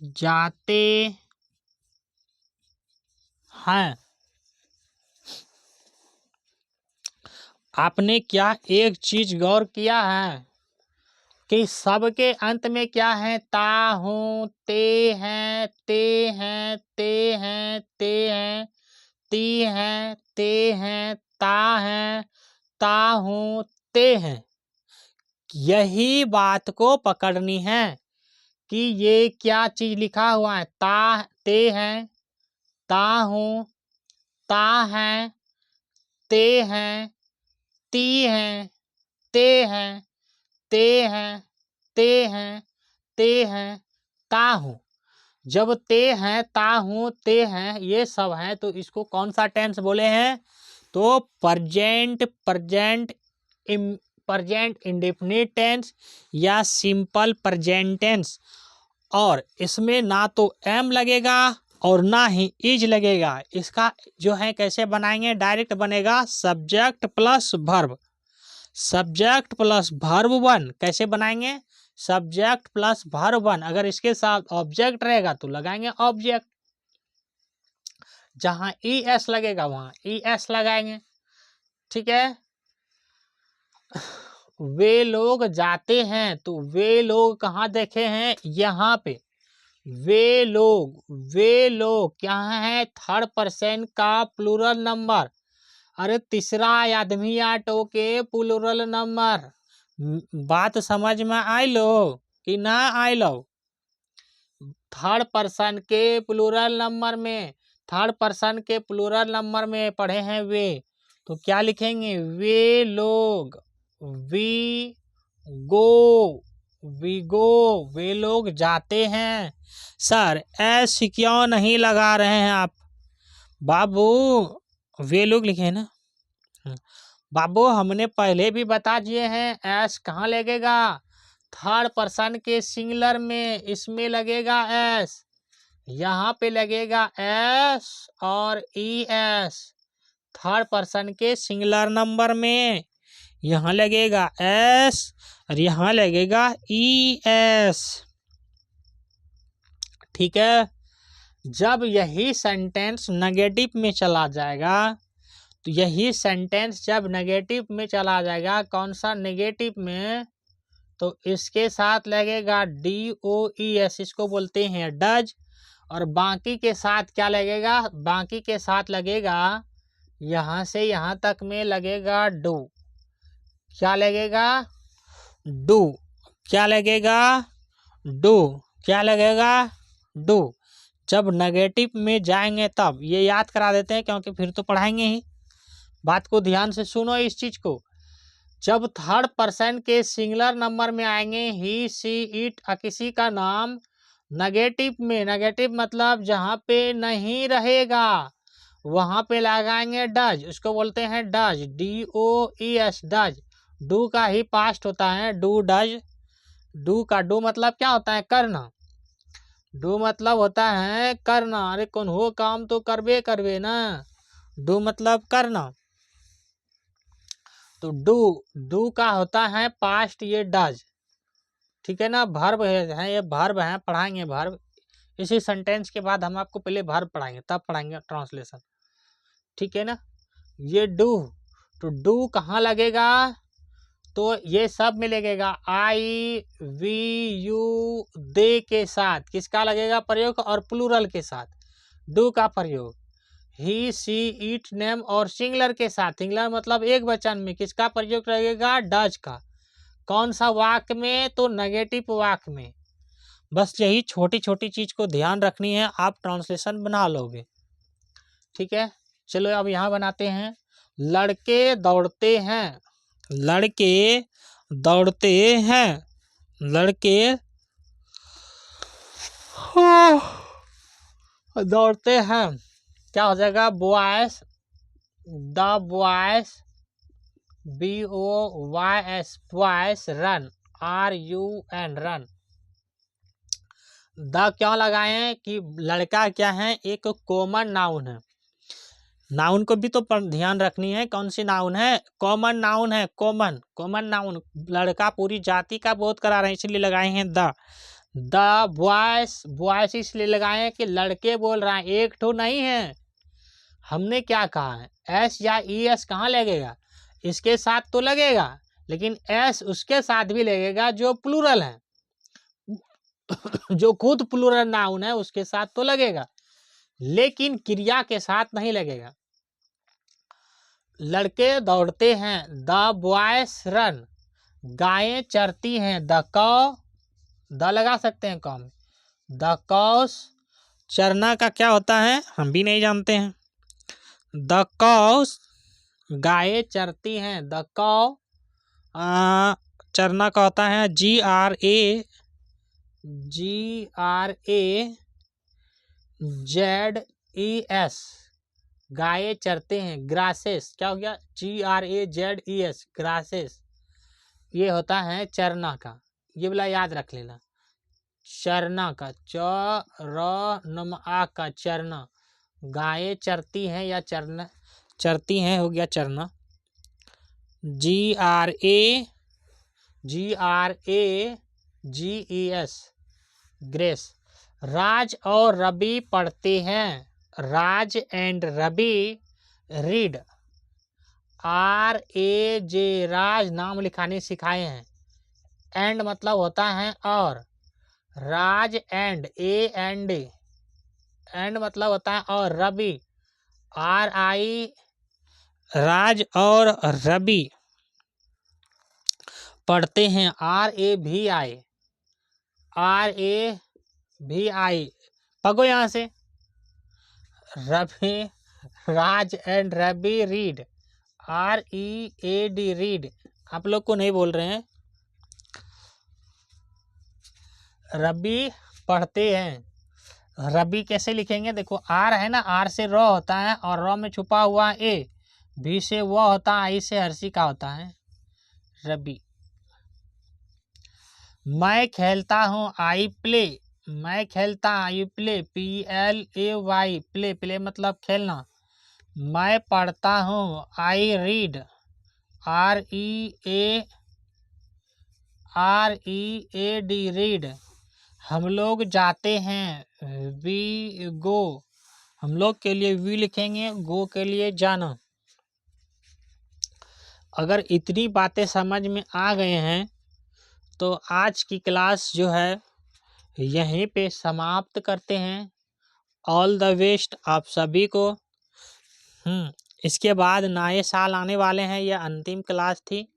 जाते हैं। आपने क्या एक चीज गौर किया है कि सबके अंत में क्या है? ता हूँ, ते हैं, ते हैं, ते हैं, ते हैं, ती हैं, ते हैं, ता हैं, ता हूँ, ते हैं। यही बात को पकड़नी है कि ये क्या चीज लिखा हुआ है। ता, ते हैं, ता हूँ, ता हैं, ते हैं, ती हैं, ते हैं, ते हैं, ते हैं, ते हैं, ता हूँ। जब ते हैं, ता हूँ, ते हैं, ये सब हैं, तो इसको कौन सा टेंस बोले हैं? तो प्रेजेंट, प्रेजेंट इंडेफिनिट टेंस या सिंपल प्रेजेंट टेंस। और इसमें ना तो एम लगेगा और ना ही इज लगेगा। इसका जो है कैसे बनाएंगे? डायरेक्ट बनेगा subject plus verb. Subject plus verb one कैसे बनाएंगे? सब्जेक्ट प्लस वर्ब वन, अगर इसके साथ ऑब्जेक्ट रहेगा तो लगाएंगे ऑब्जेक्ट। जहां ई एस लगेगा वहां ई एस लगाएंगे। ठीक है। वे लोग जाते हैं, तो वे लोग कहाँ देखे हैं, यहाँ पे। वे लोग क्या है, थर्ड पर्सन का प्लूरल नंबर। अरे तीसरा आदमी ऑटो के प्लूरल नंबर। बात समझ में आई लो कि ना आई लो। थर्ड पर्सन के प्लूरल नंबर में, थर्ड पर्सन के प्लूरल नंबर में पढ़े हैं वे, तो क्या लिखेंगे, वे लोग। वी गो, वे लोग जाते हैं। सर ऐसे क्यों नहीं लगा रहे हैं आप बाबू, वे लोग लिखे हैं ना। बाबू हमने पहले भी बता दिए हैं, एस कहाँ लगेगा, थर्ड पर्सन के सिंगुलर में, इसमें लगेगा एस, यहाँ पे लगेगा एस और ई एस। थर्ड पर्सन के सिंगुलर नंबर में यहाँ लगेगा एस और यहाँ लगेगा ई एस। ठीक है। जब यही सेंटेंस नेगेटिव में चला जाएगा, तो यही सेंटेंस जब नेगेटिव में चला जाएगा, कौन सा नेगेटिव में, तो इसके साथ लगेगा DOES, इसको बोलते हैं डज। और बाकी के साथ क्या लगेगा, बाकी के साथ लगेगा यहाँ से यहाँ तक में लगेगा डू। क्या लगेगा, डू। क्या लगेगा, डू। क्या लगेगा, डू। जब नेगेटिव में जाएंगे तब, ये याद करा देते हैं क्योंकि फिर तो पढ़ाएंगे ही। बात को ध्यान से सुनो इस चीज को। जब थर्ड पर्सन के सिंगुलर नंबर में आएंगे ही, सी, इट, किसी का नाम नेगेटिव में, नेगेटिव मतलब जहाँ पे नहीं रहेगा वहाँ पे लगाएंगे डज, उसको बोलते हैं डज, DOES, डज। डू का ही पास्ट होता है, डू डज। डू का डू मतलब क्या होता है, करना। डू मतलब होता है करना। अरे कौन हो काम तो करबे करबे ना, डू मतलब करना। तो डू का होता है पास्ट, ये डज। ठीक है ना। वर्ब है, ये वर्ब है, पढ़ाएंगे वर्ब। इसी सेंटेंस के बाद हम आपको पहले वर्ब पढ़ाएंगे, तब पढ़ाएंगे ट्रांसलेशन। ठीक है ना। ये डू, तो डू कहाँ लगेगा, तो ये सब में लगेगा, आई, वी, यू, दे के साथ किसका लगेगा प्रयोग, और प्लूरल के साथ डू का प्रयोग। ही, सी, इट, नेम और सिंगुलर के साथ, सिंगुलर मतलब एक वचन में किसका प्रयोग लगेगा, डज का। कौन सा वाक्य में, तो नेगेटिव वाक्य में। बस यही छोटी छोटी चीज को ध्यान रखनी है, आप ट्रांसलेशन बना लोगे। ठीक है। चलो अब यहाँ बनाते हैं, लड़के दौड़ते हैं, लड़के दौड़ते हैं, लड़के दौड़ते हैं। क्या हो जाएगा, boys, the boys, BOYS, boys run, RUN, run. The क्यों लगाए हैं कि लड़का क्या है, एक कॉमन नाउन है। नाउन को भी तो ध्यान रखनी है, कौन सी नाउन है, कॉमन नाउन है, कॉमन नाउन। लड़का पूरी जाति का बोध करा रहे हैं, इसलिए लगाए हैं द बॉयज इसलिए लगाए हैं कि लड़के बोल रहे हैं, एक ठो नहीं है। हमने क्या कहा है, एस या ES कहाँ लगेगा, इसके साथ तो लगेगा, लेकिन एस उसके साथ भी लगेगा जो प्लूरल है, जो खुद प्लूरल नाउन है उसके साथ तो लगेगा, लेकिन क्रिया के साथ नहीं लगेगा। लड़के दौड़ते हैं, द बॉयज रन, गायें चरती हैं, द कौ, द लगा सकते हैं कौ में, द कॉस। चरना का क्या होता है हम भी नहीं जानते हैं। द कॉस, गायें चरती हैं, द कौ। चरना का होता है GRAZED, गायें चरते हैं। ग्रासेस क्या हो गया, GRAZES, ग्रासेस। ये होता है चरना का, ये वाला याद रख लेना, चरना का, चरना का, चरना। गायें चरती हैं या चरना चरती हैं हो गया चरना। GRAGES, grace. राज और रवि पढ़ते हैं, राज एंड रवि रीड, RAJ राज नाम लिखाने सिखाए हैं। एंड मतलब होता है और, राज एंड AND एंड मतलब होता है और, रवि RI राज और रवि पढ़ते हैं। RAVI पढ़ो यहाँ से। Ravi Raj and Ravi read READ read. आप लोग को नहीं बोल रहे हैं, रवि पढ़ते हैं। रवि कैसे लिखेंगे, देखो आर है ना, आर से र होता है और र में छुपा हुआ ए, भी से वो होता है, आई से हर्षी का होता है, रवि। मैं खेलता हूँ आई प्ले, मैं खेलता I play PLAY play, play मतलब खेलना। मैं पढ़ता हूँ आई रीड READ रीड। हम लोग जाते हैं वी गो, हम लोग के लिए वी लिखेंगे, गो के लिए जाना। अगर इतनी बातें समझ में आ गए हैं तो आज की क्लास जो है यहीं पे समाप्त करते हैं। ऑल द बेस्ट आप सभी को। इसके बाद नए साल आने वाले हैं, यह अंतिम क्लास थी।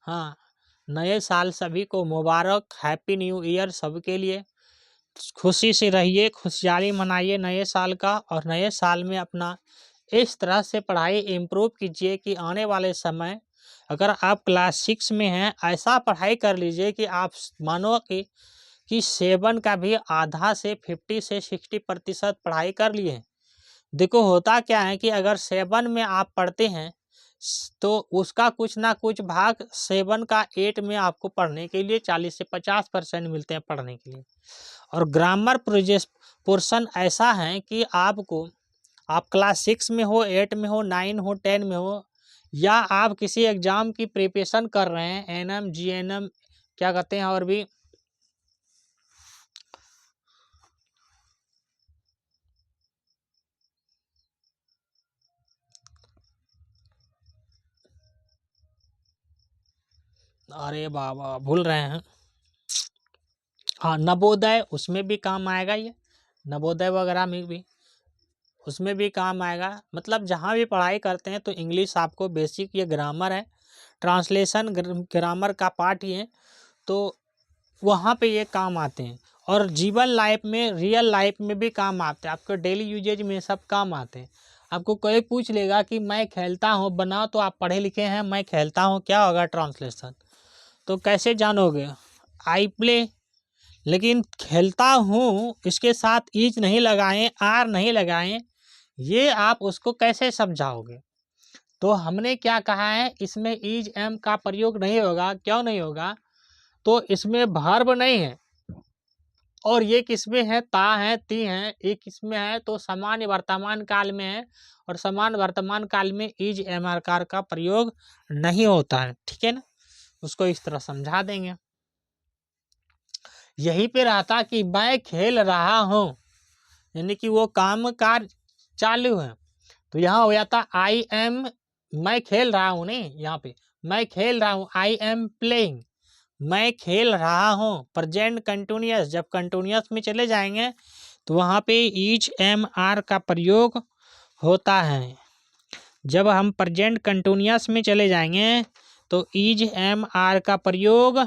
हाँ, नए साल सभी को मुबारक, हैप्पी न्यू ईयर सबके लिए। खुशी से रहिए, खुशहाली मनाइए नए साल का, और नए साल में अपना इस तरह से पढ़ाई इम्प्रूव कीजिए कि आने वाले समय अगर आप क्लास 6 में हैं, ऐसा पढ़ाई कर लीजिए कि आप मानो कि 7 का भी आधा से 50 से 60% पढ़ाई कर लिए। देखो होता क्या है कि अगर 7 में आप पढ़ते हैं तो उसका कुछ ना कुछ भाग 7 का 8 में आपको पढ़ने के लिए 40 से 50% मिलते हैं पढ़ने के लिए। और ग्रामर पोर्शन ऐसा है कि आपको, आप क्लास 6 में हो, 8 में हो, 9 हो, 10 में हो, या आप किसी एग्जाम की प्रिपरेशन कर रहे हैं, NM GNM क्या कहते हैं, और भी अरे बाबा भूल रहे हैं, हाँ नवोदय, उसमें भी काम आएगा ये, नवोदय वगैरह में भी, उसमें भी काम आएगा। मतलब जहाँ भी पढ़ाई करते हैं तो इंग्लिश आपको बेसिक, ये ग्रामर है, ट्रांसलेशन ग्रामर का पार्ट ही है, तो वहाँ पे ये काम आते हैं। और जीवन लाइफ में, रियल लाइफ में भी काम आते हैं, आपको डेली यूजेज में सब काम आते हैं। आपको कोई पूछ लेगा कि मैं खेलता हूँ बनाओ, तो आप पढ़े लिखे हैं, मैं खेलता हूँ क्या होगा ट्रांसलेशन, तो कैसे जानोगे, आई प्ले। लेकिन खेलता हूँ इसके साथ ईज नहीं लगाएं, आर नहीं लगाएं, ये आप उसको कैसे समझाओगे। तो हमने क्या कहा है, इसमें ईज एम का प्रयोग नहीं होगा। क्यों नहीं होगा, तो इसमें वर्ब नहीं है, और ये किसमें है, ता है, ती है, ये किसमें है, तो सामान्य वर्तमान काल में है, और सामान्य वर्तमान काल में ईज एम आकार का प्रयोग नहीं होता है। ठीक है ना, उसको इस तरह समझा देंगे। यहीं पे रहता कि मैं खेल रहा हूँ, यानी कि वो काम कार्य चालू है, तो यहाँ हो जाता आई एम, मैं खेल रहा हूँ, नहीं यहाँ पे मैं खेल रहा हूँ, आई एम प्लेइंग, मैं खेल रहा हूँ। प्रेजेंट कंटिन्यूअस, जब कंटिन्यूअस में चले जाएंगे तो वहाँ पे ईच एम आर का प्रयोग होता है। जब हम प्रेजेंट कंटिन्यूअस में चले जाएंगे तो ईज एम आर का प्रयोग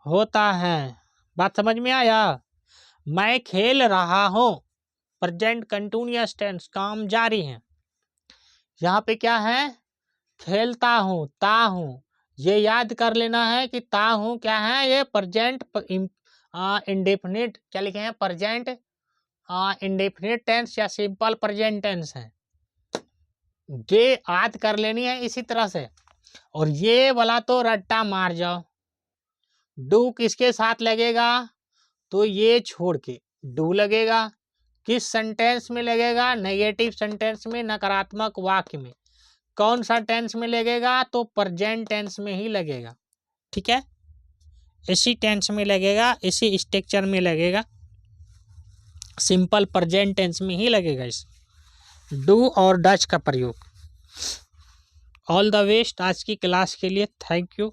होता है। बात समझ में आया, मैं खेल रहा हूँ, प्रेजेंट कंटिन्यूअस टेंस, काम जारी है। यहाँ पे क्या है, खेलता हूँ, ता हूँ, ये याद कर लेना है कि ता हूँ क्या है, ये प्रेजेंट इंडेफिनिट, क्या लिखे हैं, प्रेजेंट इंडेफिनिट टेंस या सिंपल प्रेजेंट टेंस है, ये याद कर लेनी है इसी तरह से। और ये वाला तो रट्टा मार जाओ, डू किसके साथ लगेगा, तो ये छोड़ के डू लगेगा। किस सेंटेंस में लगेगा, नेगेटिव सेंटेंस में, नकारात्मक वाक्य में। कौन सा टेंस में लगेगा, तो प्रेजेंट टेंस में ही लगेगा। ठीक है, इसी टेंस में लगेगा, इसी स्ट्रक्चर में लगेगा, सिंपल प्रेजेंट टेंस में ही लगेगा इस डू और डच का प्रयोग। ऑल द बेस्ट आज की क्लास के लिए। Thank you.